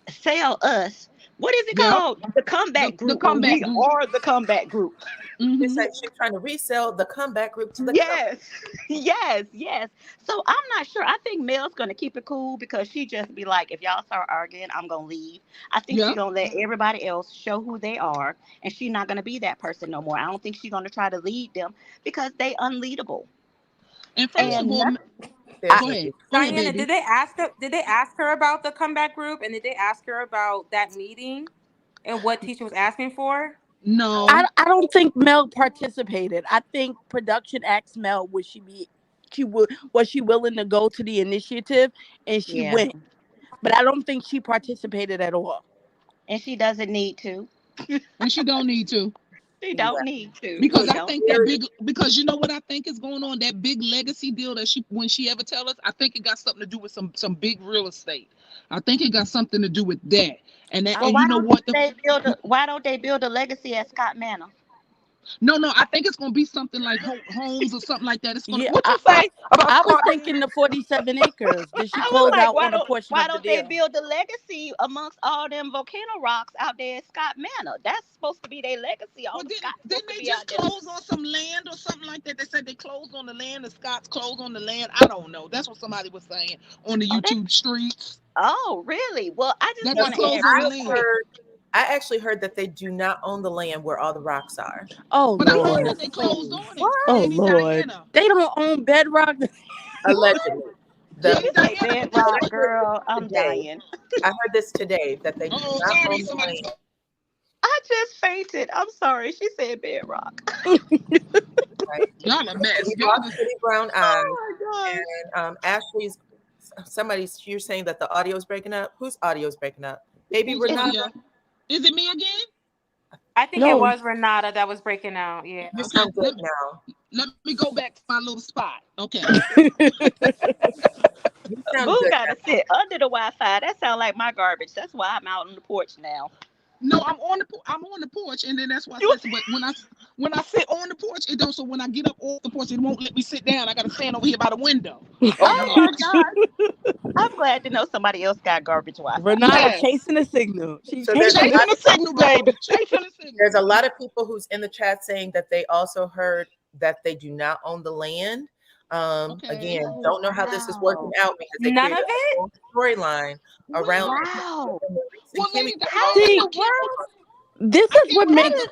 sell us. What is it Yep. called? The comeback The group. When comeback we group. are the comeback group. It's Mm-hmm. like she's trying to resell the comeback group to the Yes, yes. So I'm not sure. I think Mel's gonna keep it cool because she just be like, if y'all start arguing, I'm gonna leave. I think she's Yep. gonna let everybody else show who they are, and she's not gonna be that person no more. I don't think she's gonna try to lead them because they unleadable. And first of And all, nothing, There's go no ahead. Go ahead, Diana, baby. did they ask her about the comeback group, and did they ask her about that meeting and what Tisha was asking for? No. I don't think Mel participated. I think production asked Mel was she willing to go to the initiative, and she yeah. went. But I don't think she participated at all. And she doesn't need to. And she don't need to. She yeah. don't need to. Because She I don't. think that big, because you know what I think is going on, that big legacy deal that when she ever tell us, I think it got something to do with some big real estate. I think it got something to do with that. And that, Well, and you know what? why don't they build a legacy at Scott Manor? No, I think it's gonna be something like homes or something like that. It's gonna. Yeah, What you say about I was Scott? thinking the 47 acres. Did she I was close like, out on a portion why of the don't they deal? build a legacy amongst all them volcano rocks out there at Scott Manor? That's supposed to be their legacy. All Well, the Scots didn't supposed to they be out just there. close on some land or something like that? They said they closed on the land. The Scots closed on the land. I don't know. That's what somebody was saying on the Oh, YouTube streets. oh, really? Well, I just That they want to closed add on the real land. quick. I actually heard that they do not own the land where all the rocks are. Oh But I heard Lord. that they closed on it. What? Oh Lady Lord. Diana. They don't own Bedrock. Allegedly. Lady You say Diana. bedrock, girl. I'm Today, dying. I heard this today that they do Oh, not sorry, own the somebody. land. I just fainted. I'm sorry. She said bedrock. Right? Y'all a mess. Pretty Y'all rock, just. pretty brown eyes. Oh my gosh. And Ashley's, you're saying that the audio is breaking up? Whose audio is breaking up? Maybe Who's Renata? audio? Is it me again? I think it No. was Renata that was breaking out. Yeah. You Okay. sound good now. Let me go back to my little spot. Okay. You sound Boo good gotta sit under the Wi-Fi. That sound like my garbage. That's why I'm out on the porch now. No, I'm on the porch, and then that's why I said. But when I sit on the porch, it don't. So when I get up off the porch, it won't let me sit down. I gotta stand over here by the window. Oh my gosh. I'm glad to know somebody else got garbage Wi-Fi. Renata Yes. chasing the signal. She's So there's chasing Chasing the signal, baby. Chasing the signal. There's a lot of people who's in the chat saying that they also heard that they do not own the land. Okay. Again, don't know how this is working Wow. out because they None created of it? a whole storyline around it. Wow. Well, Kimmy, lady, How how in in the the world? This I is what can't makes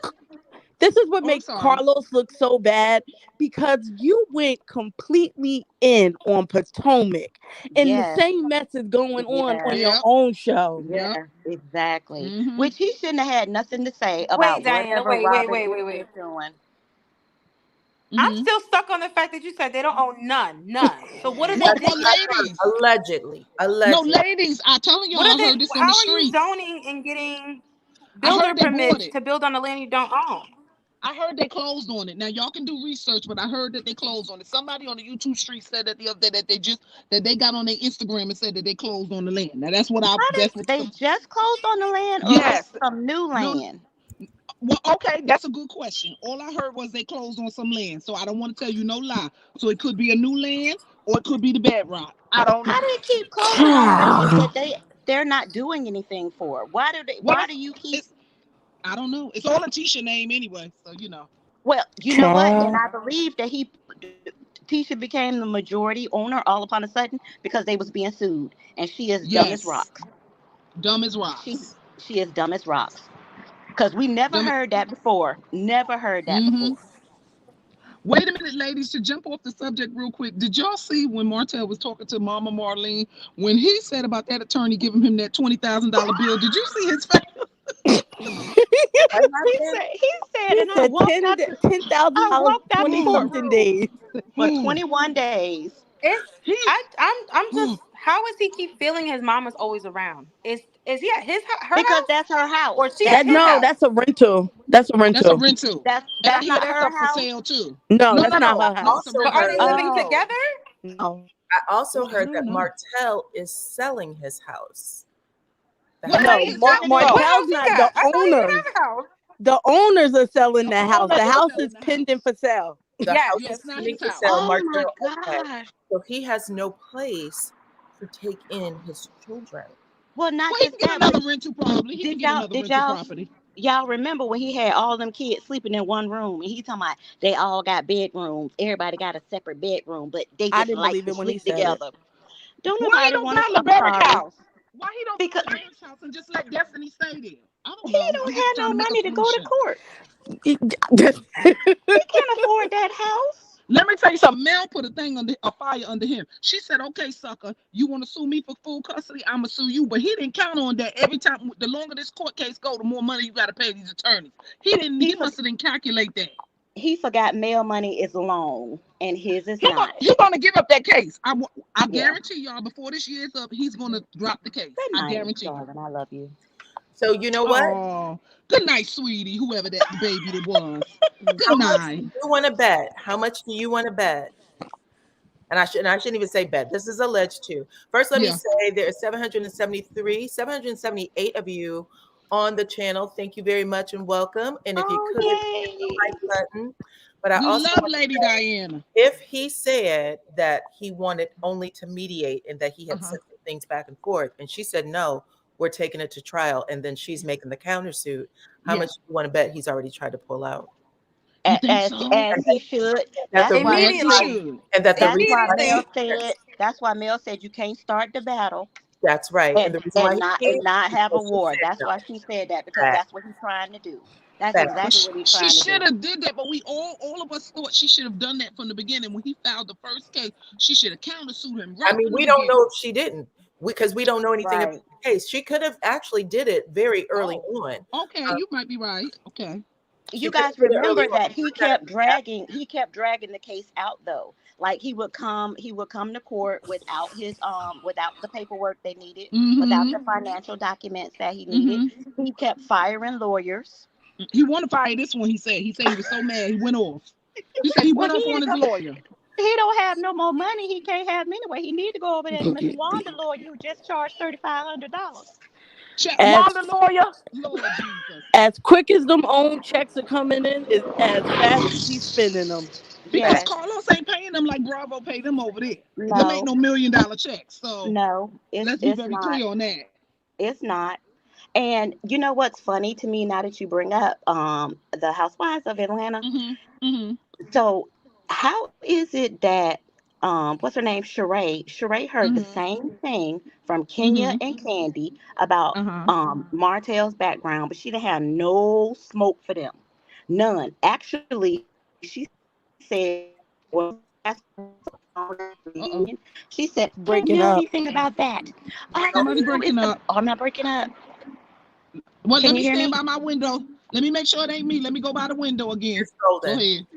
I'm makes sorry. Carlos look so bad because you went completely in on Potomac, and the Yes. same mess is going on your Yep. own show. Yeah, exactly. Mm-hmm. Which he shouldn't have had nothing to say about Wait, Diana. whatever Wait. Robin is doing. I'm Mm-hmm. still stuck on the fact that you said they don't own none. So what are they? Well, ladies. allegedly. No, ladies. I'm telling y'all, What are I they? heard this on How the are you streets. zoning and getting I builder heard they bought permits it. to build on the land you don't own? I heard they closed on it. Now y'all can do research, but I heard that they closed on it. Somebody on the YouTube street said that the other day that they got on their Instagram and said that they closed on the land. Now that's what They just closed on the land or Yes. some new No. land? Well, okay, that's a good question. All I heard was they closed on some land, so I don't want to tell you no lie. So it could be a new land or it could be the bedrock. I don't know. How do they keep closing on land that they're not doing anything for? Why do you keep? I don't know. It's all a Tisha name anyway, so you know. Well, you know what? And I believe that Tisha became the majority owner all upon a sudden because they was being sued, and she is dumb as rocks. Dumb as rocks. She is dumb as rocks. Because we never heard that before. Never heard that before. Wait a minute, ladies, to jump off the subject real quick. Did y'all see when Martel was talking to Mama Marlene, when he said about that attorney giving him that $20,000 bill? Did you see his face? he said, and I walked out $10,000 20-something days. For 21 days. I'm just, how is he keep feeling his mama's always around? Is he at her because house? That's her house. Or she at his house? That's a rental. That's a rental. That's not her house. For sale too. No, that's not her house. But are they living together? No. I also heard that Martel is selling his house. No, Martel's not the owners. The owners are selling the house. The house is pending for sale. The house is pending for sale. Oh my gosh. So he has no place to take in his children. Well, not he can get another rental probably. He can get another rental property. Y'all remember when he had all them kids sleeping in one room, and he talking about they all got bedrooms. Everybody got a separate bedroom, but they just like to sleep together. Don't nobody want to sleep house. Why he don't go to Barrett's house and just let Destiny stay there? I don't he know. Don't have no money to go to court. He can't afford that house. Let me tell you something. Mel put a fire under him. She said, "Okay, sucker, you want to sue me for full custody? I'ma sue you." But he didn't count on that. Every time, the longer this court case go, the more money you got to pay these attorneys. He must have didn't calculate that. He forgot Mel money is long and his is not. He's gonna give up that case. I guarantee y'all before this year is up, he's gonna drop the case. I guarantee you. I love you. So you know what? Oh, good night, sweetie. Whoever that baby that was. Good night. You want to bet? How much do you want to bet? And I shouldn't even say bet. This is alleged too. First, let me say there are 778 of you on the channel. Thank you very much and welcome. And if you could hit the like button. But I also love Lady Dyana. If he said that he wanted only to mediate and that he had sent things back and forth, and she said no, we're taking it to trial, and then she's making the countersuit. How much do you want to bet he's already tried to pull out? As he should. That's why Mel said you can't start the battle. That's right. And not have a war. That's why she said that, because that's what he's trying to do. That's exactly what he's trying to do. She should have did that, but we all of us thought she should have done that from the beginning. When he filed the first case, she should have countersued him. I mean, we don't know if she didn't. Because we don't know anything about the case. She could have actually did it very early on. Okay, you might be right. Okay. You guys remember that he kept dragging the case out though. Like he would come to court without without the paperwork they needed, without the financial documents that he needed. He kept firing lawyers. He wanted to fire this one, he said. He said he was so mad he went off. He said he went off on his lawyer. He don't have no more money. He can't have them anyway. He need to go over there to Miss Wanda lawyer who just charged $3,500. Wanda lawyer, Lord Jesus. As quick as them own checks are coming in, is as fast as he's spending them. Because Carlos ain't paying them like Bravo paid them over there. No. Them ain't no $1 million checks. So let's be very clear on that. It's not. And you know what's funny to me now that you bring up the Housewives of Atlanta? So how is it that what's her name? Sheree heard the same thing from Kenya and Candy about Martel's background, but she didn't have no smoke for them. None. Actually, she said she said breaking up. Anything about that. I'm not breaking up. I'm not breaking up. Well, let me stand by my window. Let me make sure it ain't me. Let me go by the window again. Go ahead.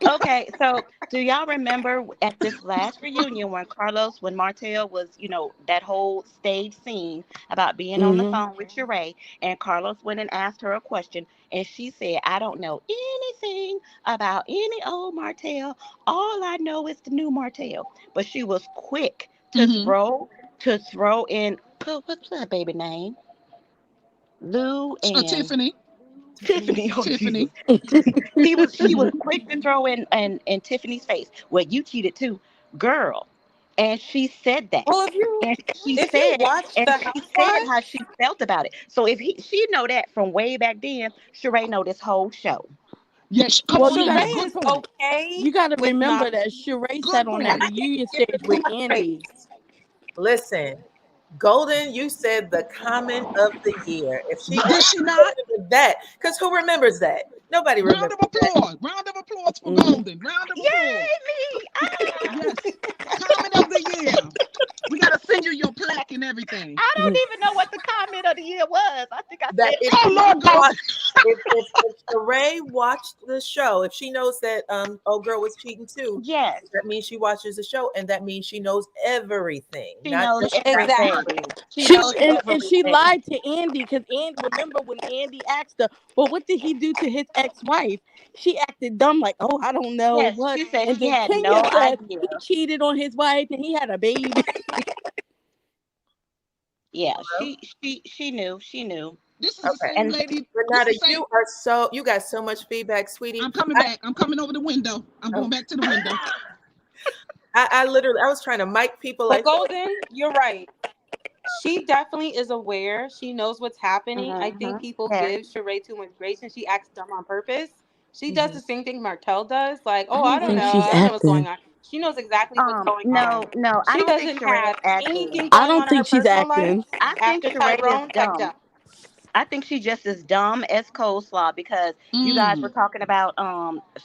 Okay, so do y'all remember at this last reunion when Martel was, that whole stage scene about being on the phone with Sheree, and Carlos went and asked her a question, and she said, "I don't know anything about any old Martel. All I know is the new Martel." But she was quick to throw in, what's that baby name? Lou and Tiffany. Oh, Tiffany. She was quick to throw in Tiffany's face. Well, you cheated too, girl. And she said that. Well, And she if you said, watch and the she said Housewives, how she felt about it. So if she know that from way back then, Sheree know this whole show. Yes, come Well, on, you Nina. gotta Sheree Good is point. okay you gotta with remember not. that Sheree Good sat on that point. I think reunion she gives stage her too with much grace. Andy. Listen, Golden, you said the comment of the year. If she Did she not? with that, because who remembers that? Nobody Round remembers of that. applause. Round of applause for Mhm. Golden. Round of Yay, applause. me! Ah! Yes. Comment of the year. We gotta send you your plaque and everything. I don't even know what the comment of the year was. I think I That said, if Oh she Lord God. watched, if Sheree watched the show, if she knows that old girl was cheating too, yes, that means she watches the show, and that means she knows everything, she not knows just that everything. part. Exactly. She She knows and she everything. lied to Andy because remember when Andy asked her, well, what did he do to his ex-wife? She acted dumb, like, oh, I don't know Yes, what. she said And she then had Kenya no said idea. he cheated on his wife and he had a baby. Yeah, Hello? she knew. She knew. This is the Okay, same And lady. This Renata, is the same. you got so much feedback, sweetie. I'm coming back. I'm coming over the window. I'm I, going back to the window. I literally, I was trying to mic people But like, Golden, you're right. She definitely is aware. She knows what's happening. I think people yes. give Sheree too much grace and she acts dumb on purpose. She does Mhm. the same thing Martel does. Like, I oh, I don't don't think know. she's I don't know what's going acting. on. She knows exactly what's going on. No, I She don't think doesn't Sheree's have acting. anything I going don't on in her think she's personal life acting. I think after Sheree is Tyrone. Like, dumb. I think she just as dumb as coleslaw because you guys were Mm. talking about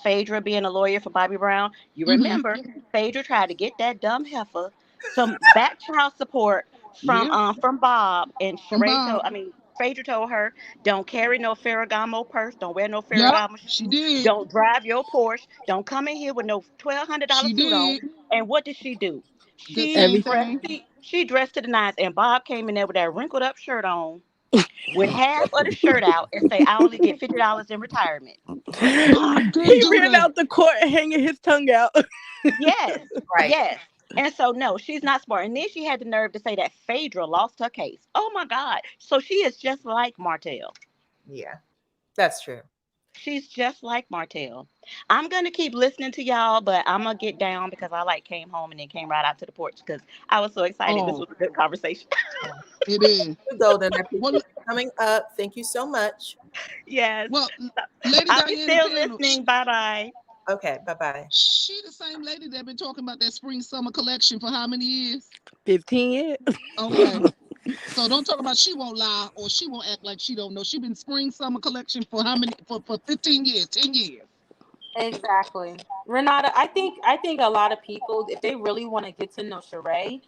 Phaedra being a lawyer for Bobby Brown. You Mm-hmm. remember Phaedra tried to get that dumb heifer some back child support Yeah. from Bob, and From Sheree told Bob. I mean Phaedra told her, don't carry no Ferragamo purse, don't wear no Yep. Ferragamo She shoes, did. don't drive your Porsche, don't come in here with no $1,200 She suit on. did. And what did she do? The same thing. She dressed to the nines, and Bob came in there with that wrinkled up shirt on with half of the shirt out and say, I only get $50 in retirement. Bob did He do ran that. out the court hanging his tongue out. Yes, Right. yes. And so, no, she's not smart. And then she had the nerve to say that Phaedra lost her case. Oh my God. So she is just like Martel. Yeah, that's true. She's just like Martel. I'm going to keep listening to y'all, but I'm going to get down because I came home and then came right out to the porch because I was so excited. This Oh, was a good conversation. it is. Golden, I appreciate Well, you coming up. Thank you so much. Yes. well, Lady I'll be Diana still panel. listening. Bye bye. Okay, bye-bye. She the same lady that been talking about that spring summer collection for how many years? 15 years. Okay. So don't talk about she won't lie or she won't act like she don't know. She been spring summer collection for how many for 15 years, 10 years. exactly. Renata, I think a lot of people, if they really want to get to know Sheree,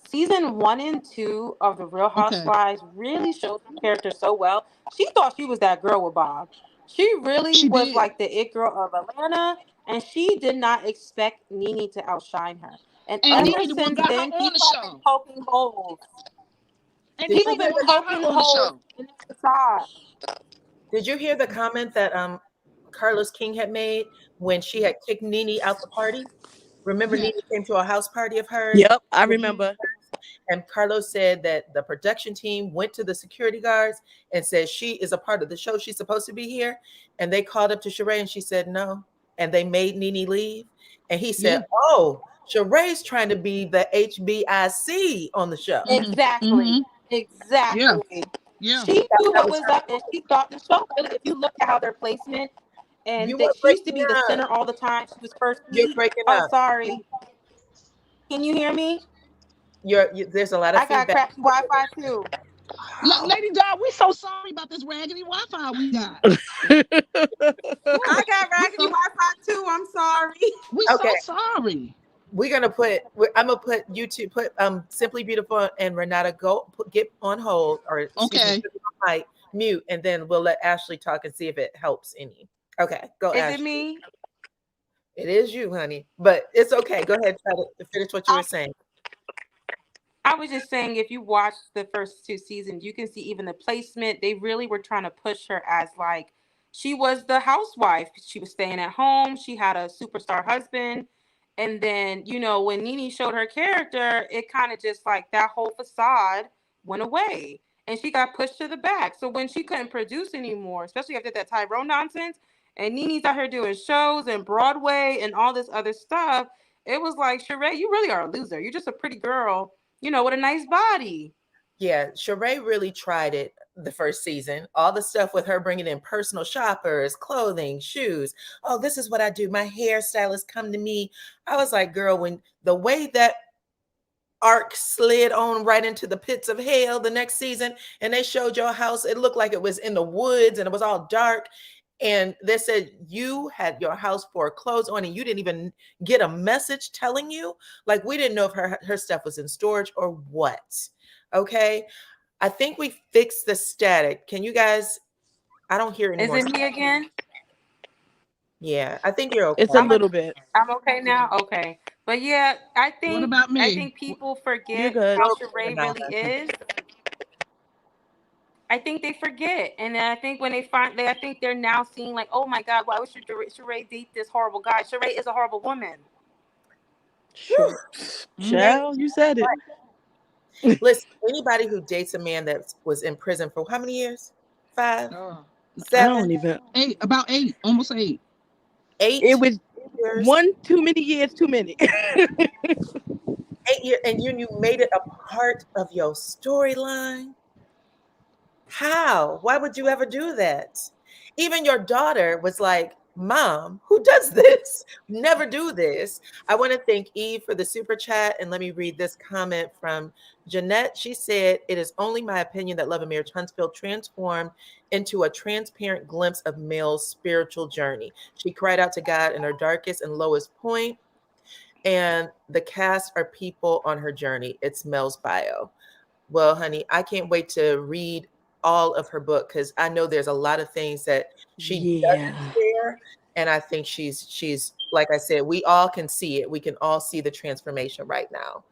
season 1 and 2 of the Real Okay. Housewives really showed her character so well. She thought she was that girl with Bob. She really She was did. like the it girl of Atlanta, and she did not expect Nene to outshine her. And And ever Nene the one since got her then, on the people have been show. poking holes. And Did People you Nene have the hear been one the got her poking on the holes show. in the facade. Did you hear the comment that Carlos King had made when she had kicked Nene out the party? Remember, Yeah. Nene came to a house party of hers, Yep, I remember. and Carlos said that the production team went to the security guards and said she is a part of the show. She's supposed to be here. And they called up to Sheree and she said no. And they made Nene leave. And he said, Yeah. oh, Sheree's trying to be the HBIC on the show. Mm-hmm. Exactly. Mm-hmm. Yeah. Exactly. Yeah. She knew That what was was her. up, and she thought the show. Really, if you look at how their placement, and You were that she used to breaking be the up. center all the time. She was first You're seat. breaking Oh, up. sorry. Can you hear me? There's a lot of I got feedback. crappy Wi-Fi too. Lady Di, we so sorry about this raggedy Wi-Fi we got. I Woo. got We raggedy so Wi-Fi too. I'm sorry. we Okay. so sorry. I'm gonna put YouTube, put Simply Beautiful and Renata get on hold, or excuse me, Okay. put it on mic, mute, and then we'll let Ashley talk and see if it helps any. Okay, go Is it Ashley. me? It is you, honey, but it's okay. Go ahead, try to finish what you were saying. I was just saying, if you watch the first 2 seasons, you can see even the placement. They really were trying to push her as like she was the housewife. She was staying at home. She had a superstar husband. And then, when Nene showed her character, it kind of just like that whole facade went away. And she got pushed to the back. So when she couldn't produce anymore, especially after that Tyrone nonsense, and Nene's out here doing shows and Broadway and all this other stuff, It was like, Sheree, you really are a loser. You're just a pretty girl, with a nice body. Yeah, Sheree really tried it the first season. All the stuff with her bringing in personal shoppers, clothing, shoes. Oh, this is what I do. My hairstylist come to me. I was like, girl, when the way that arc slid on right into the pits of hell the next season, and they showed your house, it looked like it was in the woods and it was all dark. And they said you had your house foreclosed on and you didn't even get a message telling you. Like, we didn't know if her stuff was in storage or what. Okay. I think we fixed the static. Can you guys, I don't hear anymore. Is it me again? Yeah, I think you're okay. It's a little bit. I'm okay now? Okay. But yeah, I think What about me? I think people forget good. how Sheree really is. I think they forget. And then I think when I think they're now seeing like, oh my God, why would Sheree date this horrible guy? Sheree is a horrible woman. Sure. Child, you said it. Listen, anybody who dates a man that was in prison for how many years? 5, 7, I don't even. 8, about 8, almost 8. 8. It was years. one too many years too many. 8 years, and you made it a part of your storyline. How? Why would you ever do that? Even your daughter was like, Mom, who does this? Never do this. I want to thank Eve for the super chat. And let me read this comment from Jeanette. She said, it is only my opinion that Love and Marriage Huntsville transformed into a transparent glimpse of Mel's spiritual journey. She cried out to God in her darkest and lowest point. And the cast are people on her journey. It's Mel's bio. Well, honey, I can't wait to read all of her book because I know there's a lot of things that she doesn't share, and I think she's like I said, we all can see it. We can all see the transformation right now.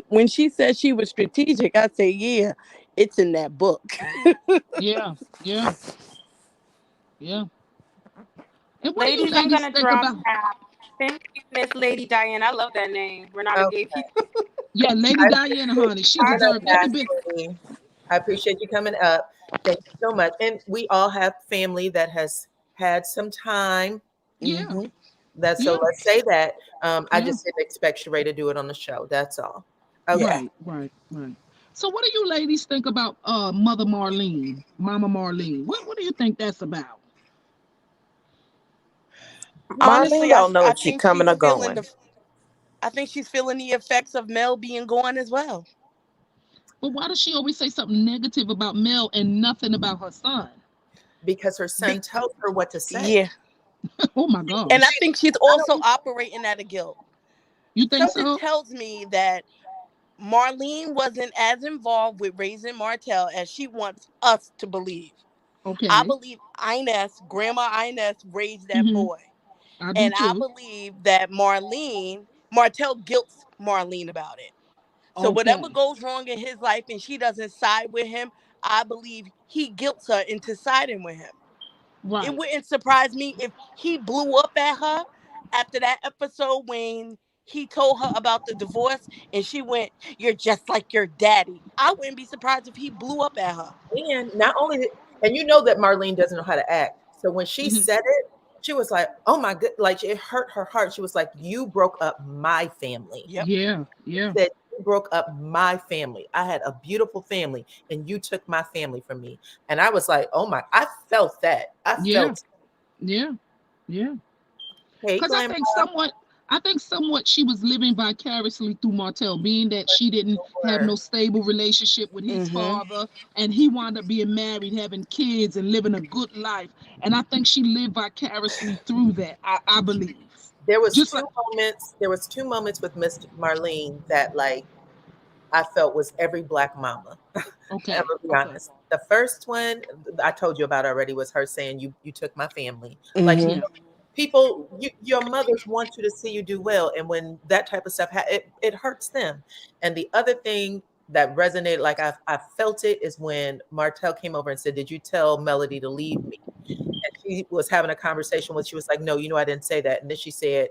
When she said she was strategic, I say, yeah, it's in that book. Yeah. And what Ladies, do you I'm ladies gonna think drop about? Thank you, Miss Lady Dyana. I love that name. Renata gave you. Yeah, Lady Dyana, honey, she deserves every bit. I appreciate you coming up. Thank you so much. And we all have family that has had some time. Yeah. So let's say that. I just didn't expect Sheree to do it on the show. That's all. Okay. Right. So what do you ladies think about Mama Marlene? What do you think that's about? Honestly, don't know I if she's think coming or she's feeling going. I think she's feeling the effects of Mel being gone as well. But why does she always say something negative about Mel and nothing about her son? Because her son tells her what to say. Yeah. Oh my God. And I think she's also operating out of guilt. You think Something so? tells me that Marlene wasn't as involved with raising Martel as she wants us to believe. Okay. I believe Grandma Inez raised that boy. I believe that Martel guilts Marlene about it. So whatever goes wrong in his life and she doesn't side with him, I believe he guilts her into siding with him. Right. It wouldn't surprise me if he blew up at her after that episode when he told her about the divorce and she went, "You're just like your daddy." I wouldn't be surprised if he blew up at her. And not only, and you know that Marlene doesn't know how to act. So when she said it, she was like, oh my God, like it hurt her heart. She was like, you broke up my family. Yep. Yeah. She said, you broke up my family. I had a beautiful family and you took my family from me. And I was like, oh my, I felt that. Yeah. Hey, because I think somewhat she was living vicariously through Martel, being that she didn't have no stable relationship with his father, and he wound up being married, having kids, and living a good life. And I think she lived vicariously through that. I believe. There was two moments with Miss Marlene that like I felt was every Black mama. Okay. I'm gonna be honest. The first one I told you about already was her saying you took my family. Like people, your mothers want you to see you do well, and when that type of stuff it hurts them. And the other thing that resonated, like I felt it, is when Martel came over and said, "Did you tell Melody to leave me?" And she was having a conversation with. She was like, "No, I didn't say that." And then she said,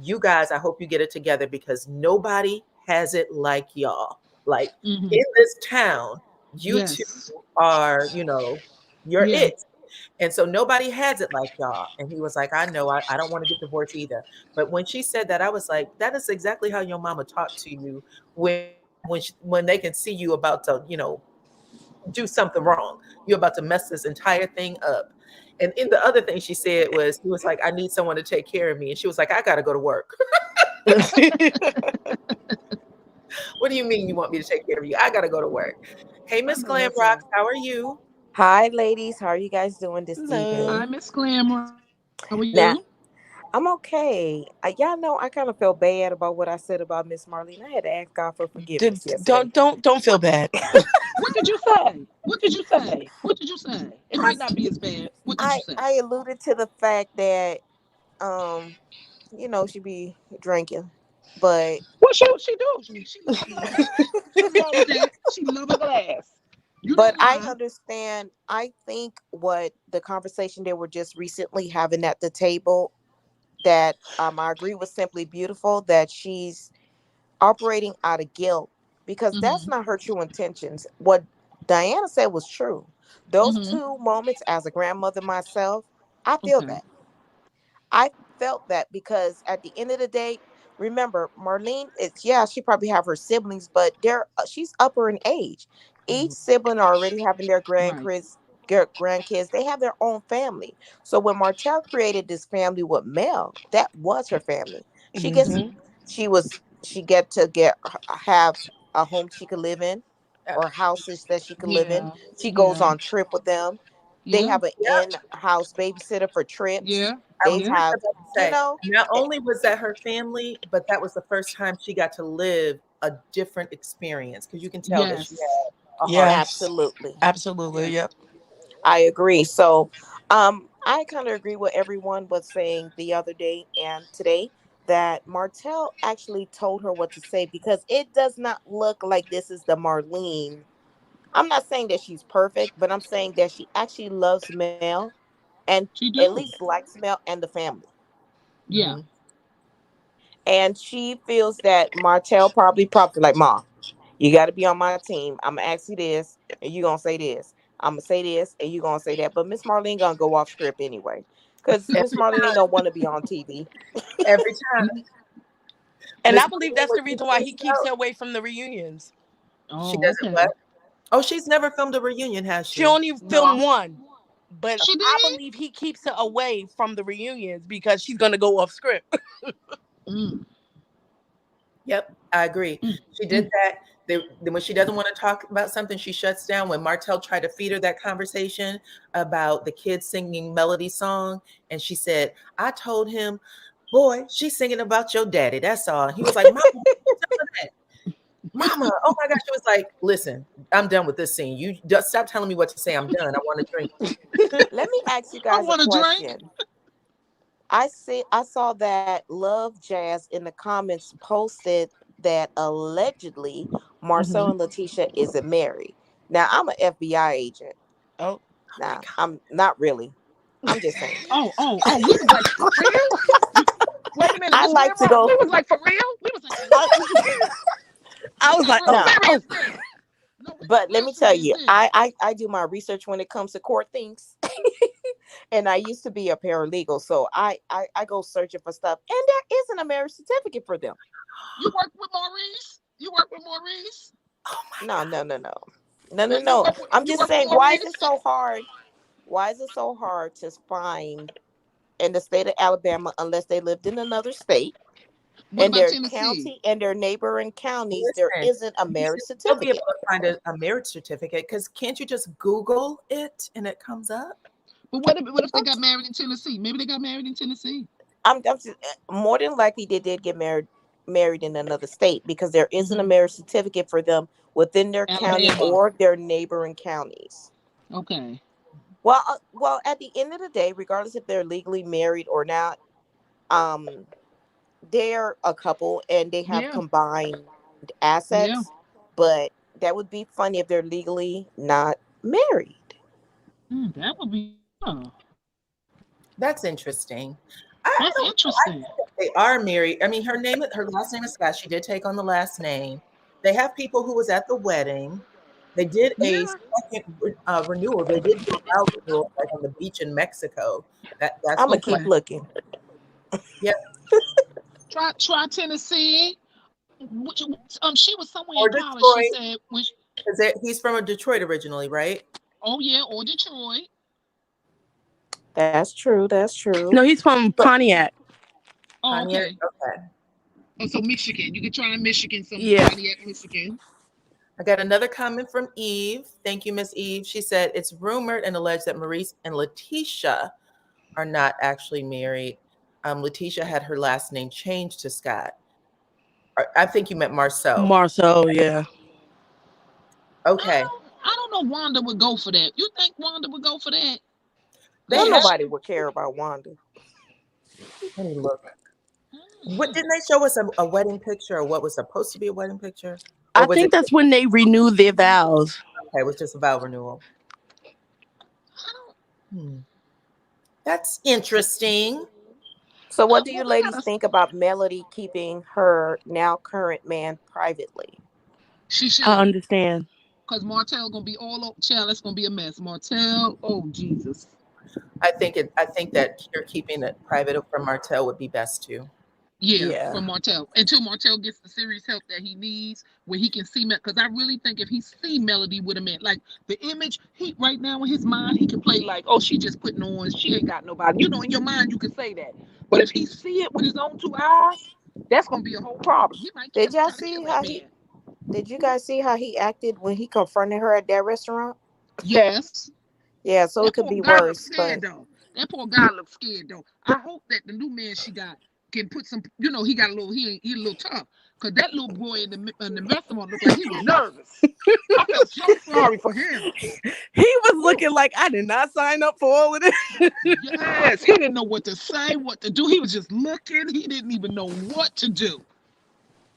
"You guys, I hope you get it together because nobody has it like y'all. Like in this town, you two are, you're it." And so nobody has it like y'all. And he was like, I know, I don't want to get divorced either. But when she said that, I was like, that is exactly how your mama talked to you when they can see you about to, do something wrong. You're about to mess this entire thing up. And in the other thing she said was, he was like, I need someone to take care of me. And she was like, I got to go to work. What do you mean you want me to take care of you? I got to go to work. Hey, Miss Glam Rocks, how are you? Hi, ladies. How are you guys doing this Hello. Hi, evening? Miss Glamour. How are Now, you? I'm okay. Y'all know I kind of felt bad about what I said about Miss Marlene. I had to ask God for forgiveness yesterday. Don't feel bad. What did you say? What did you say? What did you say? It I might not be as bad. What did you say? I alluded to the fact that um, she be drinking, but What she do? She love a glass. Nothing wrong with that. She love a glass. You but didn't I lie. understand. I think what the conversation they were just recently having at the table, that I agree was simply beautiful. That she's operating out of guilt, because that's Mm-hmm. not her true intentions. What Dyana said was true. Those Mm-hmm. 2 moments, as a grandmother myself, I feel Okay. that. I felt that because at the end of the day, remember, Marlene, it's, yeah, she probably have her siblings, but she's upper in age. Each Mhm. sibling are already having their Right. grandkids. They have their own family. So when Martel created this family with Mel, that was her family. She gets Hmm. she get to have a home she could live in, Uh, or houses that she could live in. Yeah. She goes Yeah. on trip with them. They Yeah. have an in-house babysitter for trips. Yeah. I was They Yeah. just have, about to you say, know, not eh, only was that her family, but that was the first time she got to live a different experience because you can tell that she Yes. had a heart. Yes, absolutely. absolutely. Yes. Yep. I agree. So, I kind of agree with everyone was saying the other day and today, that Martel actually told her what to say, because it does not look like this is the Marlene. I'm not saying that she's perfect, but I'm saying that she actually loves Mel, and She at do. least likes Mel and the family. Yeah. Mhm. And she feels that Martel probably like, Mom, you got to be on my team. I'm gonna ask you this, and you gonna say this. I'm gonna say this, and you gonna say that. But Miss Marlene gonna go off script anyway, because Miss Every Marlene time, don't want to be on TV. every time. And Miss I believe Martin, that's what the she reason why he points keeps out, her away from the reunions. she Oh, doesn't okay. what? Oh, she's never filmed a reunion, has She she? only filmed No, one, but She I did. believe he keeps her away from the reunions because she's gonna go off script. Mm, Yep, I agree. mm, She did mm. that. When she doesn't want to talk about something, she shuts down. When Martel tried to feed her that conversation about the kids singing Melody song, and she said, I told him, boy, she's singing about your daddy. That's all. And he was like, Mama, why you tell her that? Mama, oh my gosh. She was like, listen, I'm done with this scene. You just stop telling me what to say. I'm done. I want to drink. let me ask you I guys a want a drink. question. I saw that Love Jazz in the comments posted that allegedly Marcel Mhm. and Letitia isn't married. Now I'm an FBI agent. Oh, Oh my Now God. I'm not really. I'm just saying. Oh. We was like, for real? You, wait a minute, I Miss like to Glamrock. go. We was like, for real? We was like, for I, real? I No, was like, we're oh, No, serious oh. then. No, but let we're me tell serious you, then. I do my research when it comes to court things. And I used to be a paralegal, so I go searching for stuff, and there isn't a marriage certificate for them. You work with Maurice? You work with Maurice? Oh my No, God. no, no, no, no, no, You no. work with I'm you just work with saying, why is Maurice? it so hard? Why is it so hard to find in the state of Alabama, unless they lived in another state, What in about their Tennessee? county and their neighboring counties, there Listen, isn't a you marriage should still be able certificate. to find a marriage certificate because can't you just Google it and it comes up? But what if they got married in Tennessee? Maybe they got married in Tennessee. I'm just, more than likely they did get married in another state, because there isn't a Hmm. marriage certificate for them within their county Alabama. or their neighboring counties. Okay. Well, at the end of the day, regardless if they're legally married or not, um, they're a couple and they have Yeah. combined assets. Yeah. But that would be funny if they're legally not married. That would be. Oh, That's interesting. I that's don't know. I interesting. think that they are married. I mean, her last name is Scott. She did take on the last name. They have people who was at the wedding. They did a Yeah. second renewal. They did do a vow renewal like on the beach in Mexico. That's I'm gonna been keep Okay. planned. looking. Yep. Try Tennessee. She was somewhere Or in college. She Detroit, said, when because he's from Detroit originally, right? oh yeah, or Detroit. That's true. That's true. No, he's from But Pontiac. Oh, Pontiac, okay. okay. Oh, so Michigan. You can try Michigan, some Yeah. Pontiac, Michigan. I got another comment from Eve. Thank you, Miss Eve. She said it's rumored and alleged that Maurice and Letitia are not actually married. Letitia had her last name changed to Scott. I think you meant Marceau. Marceau, yeah. Okay. I don't know. Wanda would go for that. You think Wanda would go for that? They Don't Cause have. nobody would care about Wanda. Let me look. What she, didn't they show us a wedding picture or what was supposed to be a wedding picture? Or I was it think that's when they renew their vows. okay, it was just a vow renewal? I don't. Hmm. That's interesting. So, what do Well, you we ladies gotta. think about Melody keeping her now current man privately? She I should. understand. Cause Martel gonna be all over. Child, it's gonna be a mess. Martel. Oh Jesus. I think that you're keeping it private from Martel would be best too. Yeah, Yeah. from Martel until Martel gets the serious help that he needs, where he can see. Because I really think if he see Melody with a man, like the image he right now in his mind, he can play like, oh, she just putting on, she ain't got nobody. You know, in your mind, you can say that. But if he see it with his own two eyes, that's gonna be a whole problem. He might Did y'all try to kill see that how he? man. Did you guys see how he acted when he confronted her at that restaurant? Yes, Yeah, so that it could poor be guy looks worse, scared but though. That poor guy looks scared though. I hope that the new man she got can put some. You know, he got a little. He a little tough. Cause that little boy in the restaurant looked like he was nervous. I felt so sorry for him. He was Woo. looking like I did not sign up for all of this. Yes, he didn't know what to say, what to do. He was just looking. He didn't even know what to do.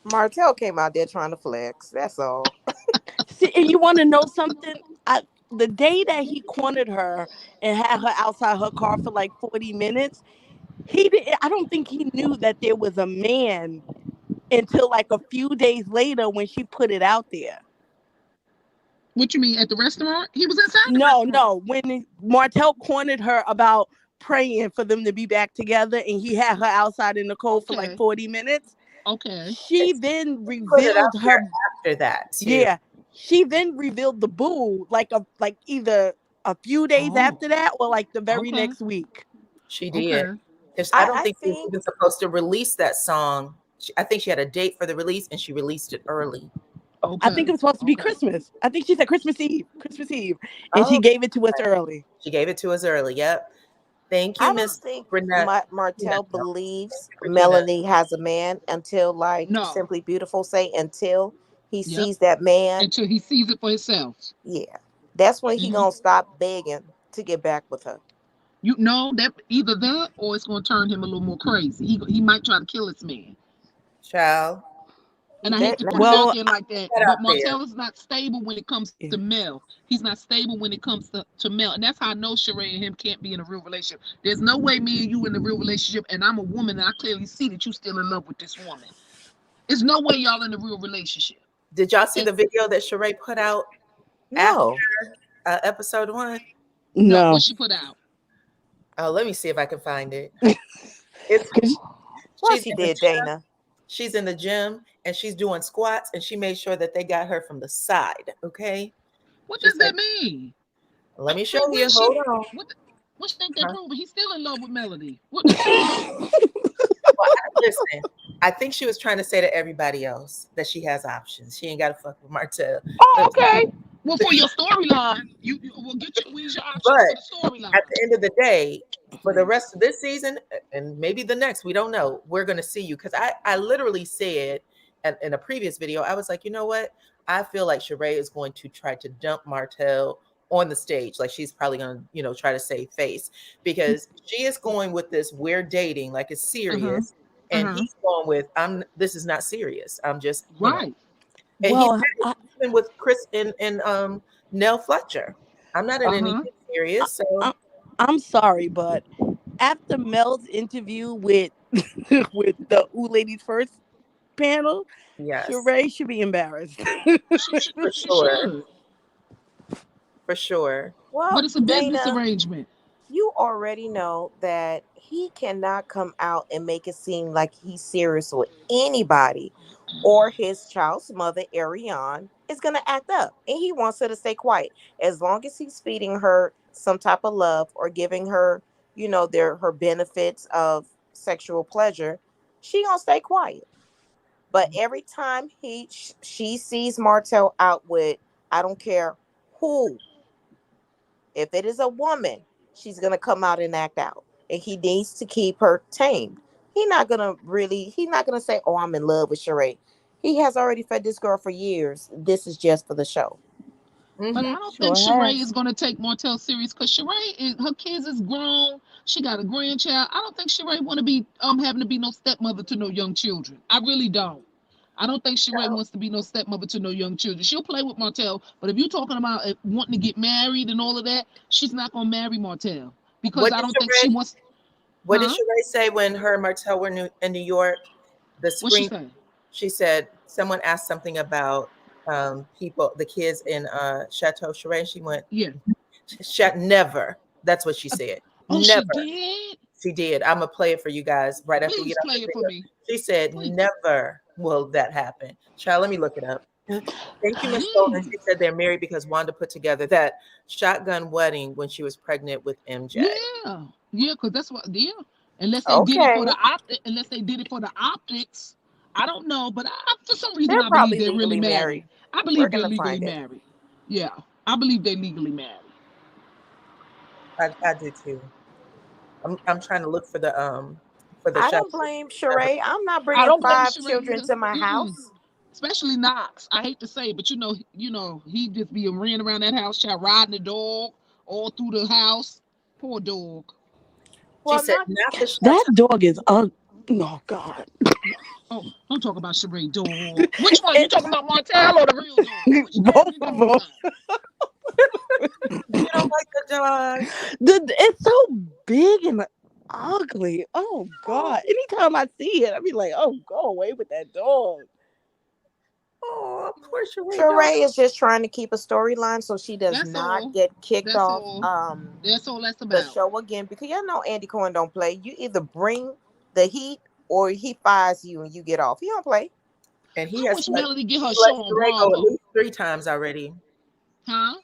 Martel came out there trying to flex. That's all. See, and you want to know something? The day that he cornered her and had her outside her car for like 40 minutes, he did. I don't think he knew that there was a man until like a few days later when she put it out there. What you mean at the restaurant? He was inside the No, restaurant. no. When Martel cornered her about praying for them to be back together and he had her outside in the cold for like Okay. 40 minutes, Okay. she then Put it out revealed there her. after that too. Yeah, she then revealed the boo like either a few days Oh. after that or like the very Okay. next week. She did. Okay. I I don't I think she was think even supposed to release that song. I think she had a date for the release and she released it early. I think Okay. it was supposed to be Okay. Christmas. I think she said Christmas Eve, and she Oh, gave it to us early. she gave it to us early. Yep. Thank you, I don't Miss think Renata. Martel No, believes Regina. Melanie has a man until, like No. Simply Beautiful say, until he Yep. sees that man. Until he sees it for himself. Yeah, that's when he Hmm. gonna stop begging to get back with her. You know that either that or it's going to turn him a little more crazy. He might try to kill this man. Child. And I hate That to put it out Well, there like that, That out but there. Martell is not stable when it comes to yeah. Mel. He's not stable when it comes to Mel. And that's how I know Sheree and him can't be in a real relationship. There's no way me and you in a real relationship and I'm a woman and I clearly see that you still in love with this woman. There's no way y'all in a real relationship. Did y'all see And the video that Sheree put out after no, episode 1? no, what No, she put out. Oh, let me see if I can find it. It's 'cause what she's she in the did, Dana. she's in the gym and she's doing squats and she made sure that they got her from the side. Okay. What She's does like, that mean? let me show Wait, you. what she Hold on. what you think they Huh? proving? He's still in love with Melody. What Well, listen, I think she was trying to say to everybody else that she has options. She ain't got to fuck with Martel. Oh, But, okay. Well, for your storyline, you will get your where's your options but for the storyline. at the end of the day, for the rest of this season and maybe the next, we don't know. We're going to see you because I literally said in a previous video, I was like, you know what? I feel like Sheree is going to try to dump Martel on the stage. Like she's probably going to, try to save face because she is going with this weird dating, like it's Uh-huh. serious. And Uh-huh. he's going with, this is not serious. I'm just, Right. and he's well, been with Chris and Nell Fletcher. I'm not in Uh-huh. anything serious. So I'm sorry, but after Mel's interview with with the Ooh Ladies First panel, yes, Sheree should be embarrassed. for She sure. should. for sure. Well, But it's a business Dana, arrangement. you already know that he cannot come out and make it seem like he's serious with anybody, or his child's mother, Ariane, is going to act up. And he wants her to stay quiet. As long as he's feeding her some type of love or giving her, her benefits of sexual pleasure, she going to stay quiet. But every time she sees Martel out with, I don't care who, if it is a woman, she's gonna come out and act out. And he needs to keep her tamed. He's not gonna say, "Oh, I'm in love with Sheree." He has already fed this girl for years. This is just for the show. But I don't think Sheree is going to take Martel serious because Sheree, her kids is grown. She got a grandchild. I don't think Sheree want to be having to be no stepmother to no young children. I really don't. I don't think Sheree wants to be no stepmother to no young children. She'll play with Martel, but if you're talking about wanting to get married and all of that, she's not going to marry Martel because I don't think she wants. What did Sheree say when her and Martel were in New York? The screen. She said someone asked something about the kids in Chateau Sheree. She went, yeah, never. That's what she said. Oh, never. She did. She did. I'm gonna play it for you guys right after we get play it for me. She said, never will that happen. Child, let me look it up. Thank you, Ms. Golden. She said they're married because Wanda put together that shotgun wedding when she was pregnant with MJ. Yeah, because that's what. Yeah, unless they did it for the optics. I don't know, but for some reason I believe they're really married. I believe they're legally married. Yeah, I believe they're legally married. I do too. I'm trying to look for the I don't blame Sheree. I'm not bringing 5 children to my house. Especially Knox. I hate to say it, but he just be ran around that house, riding the dog all through the house. Poor dog. Well, she said, that dog is ugly. Oh God. Oh, don't talk about Sheree dog. Which one? You talking about Martel or the real dog? Both of them. You don't like the dog? It's so big and ugly. Oh God. Anytime I see it, I be like, oh, go away with that dog. Oh, poor Sheree. Sheree is just trying to keep a storyline so she does not get kicked off that's all that's about. The show again, because y'all know Andy Cohen don't play. You either bring the heat or he fires you and you get off. He don't play. And he has Melody get her show on Bravo at least 3 times already. Huh?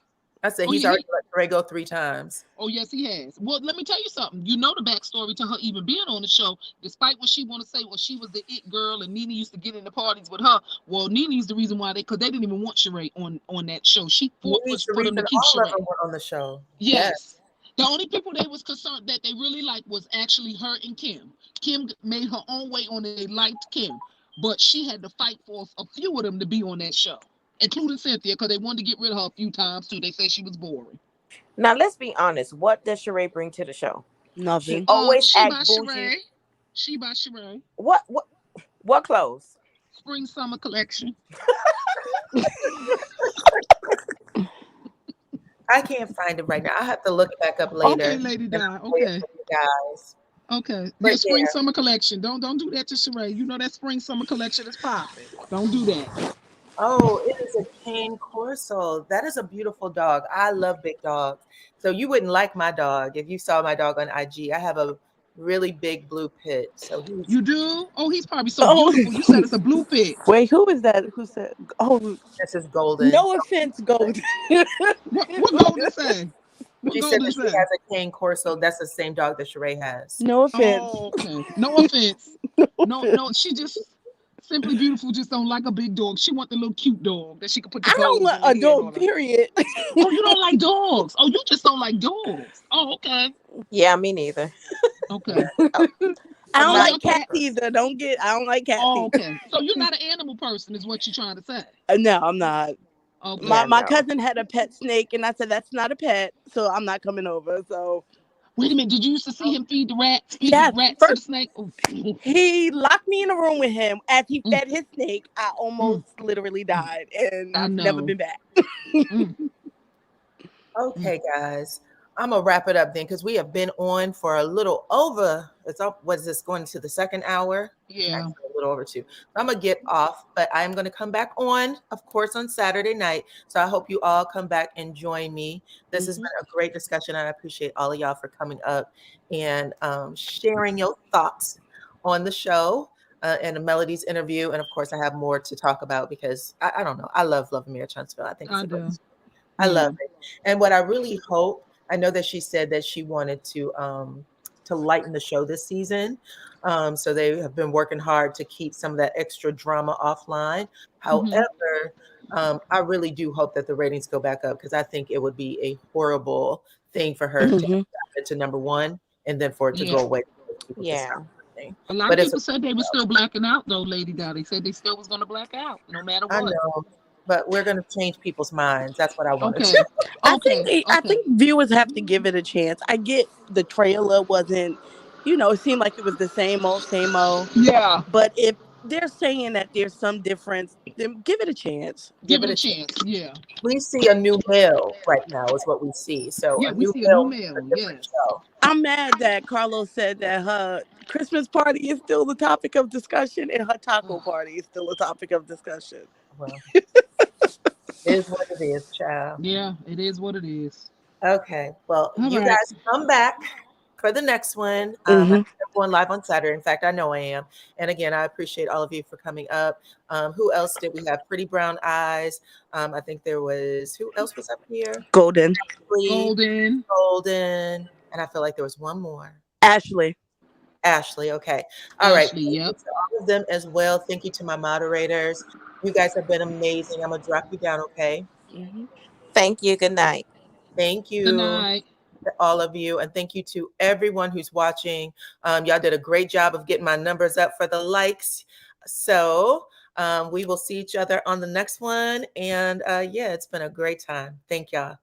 I said he's already let Sheree go 3 times. Oh, yes, he has. Well, let me tell you something. You know the backstory to her even being on the show, despite what she want to say, well, she was the it girl and Nene used to get into parties with her. Well, Nene's the reason why because they didn't even want Sheree on that show. She fought for them to keep all Sheree. of them were on the show. Yes. The only people they was concerned that they really liked was actually her and Kim. Kim made her own way on it. They liked Kim, but she had to fight for a few of them to be on that show, including Cynthia, because they wanted to get rid of her a few times too. They say she was boring. Now let's be honest. What does Sheree bring to the show? Nothing. She always acts bougie. Sheree. She by Sheree. What clothes? Spring summer collection. I can't find it right now. I have to look it back up later. Okay, Lady Di. Okay, guys. Okay, the spring summer collection. Don't do that to Sheree. You know that spring summer collection is popping. Don't do that. Oh, it is a cane corso. That is a beautiful dog. I love big dogs. So you wouldn't like my dog if you saw my dog on IG. I have a really big blue pit. So you do? Oh, he's probably so beautiful. You said it's a blue pit. Wait, who is that? Who said? Oh, this is Golden. No offense, Golden. what Golden say? She said that she has a cane corso. That's the same dog that Sheree has. No offense. Oh, okay. No offense. No. She just simply beautiful. Just don't like a big dog. She want the little cute dog that she can put. I don't like a dog. Period. Oh, you don't like dogs. Oh, you just don't like dogs. Oh, okay. Yeah, me neither. Okay. I don't like cats either. I don't like cats. Oh, okay. So you're not an animal person, is what you're trying to say? No, I'm not. Okay. My cousin had a pet snake, and I said that's not a pet, so I'm not coming over. So. Wait a minute. Did you used to see him feed the rats? Yes. Rats to the snake? Oh. He locked me in a room with him. As he fed his snake, I almost literally died, and I've never been back. Okay, guys. I'm going to wrap it up then because we have been on for a little over. What is this, going to the second hour? Yeah. Actually, a little over 2. So I'm going to get off, but I'm going to come back on, of course, on Saturday night. So I hope you all come back and join me. This has been a great discussion, and I appreciate all of y'all for coming up and sharing your thoughts on the show. And a Melody's interview. And of course, I have more to talk about because I don't know. I love Love and Marriage Huntsville. I think it's a great story. I love it. And what I really hope, I know that she said that she wanted to lighten the show this season. So they have been working hard to keep some of that extra drama offline. However, I really do hope that the ratings go back up because I think it would be a horrible thing for her to drop it to number 1 and then for it to go away. Yeah. A lot of people said they were still blacking out, though, Lady Di. They said they still was going to black out, no matter what. I know, but we're going to change people's minds. That's what I want to Okay. do. I think viewers have to give it a chance. I get the trailer wasn't, it seemed like it was the same old, same old. Yeah. But if they're saying that there's some difference, then give it a chance. Give it a chance. Yeah. We see a new Mel right now is what we see. So yeah, we see a new Mel. Yes. I'm mad that Carlos said that her Christmas party is still the topic of discussion and her taco party is still a topic of discussion. Well, it is what it is, child. Yeah, it is what it is. Okay. Well, you guys come back for the next one. I'm going live on Saturday. In fact, I know I am. And again, I appreciate all of you for coming up. Who else did we have? Pretty Brown Eyes. I think there was, who else was up here? Golden. Golden. And I feel like there was one more. Ashley. Okay. All right. Thank you to all of them as well. Thank you to my moderators. You guys have been amazing. I'm going to drop you down, okay? Thank you. Good night. Thank you. Good night. To all of you. And thank you to everyone who's watching. Y'all did a great job of getting my numbers up for the likes. So we will see each other on the next one. And yeah, it's been a great time. Thank y'all.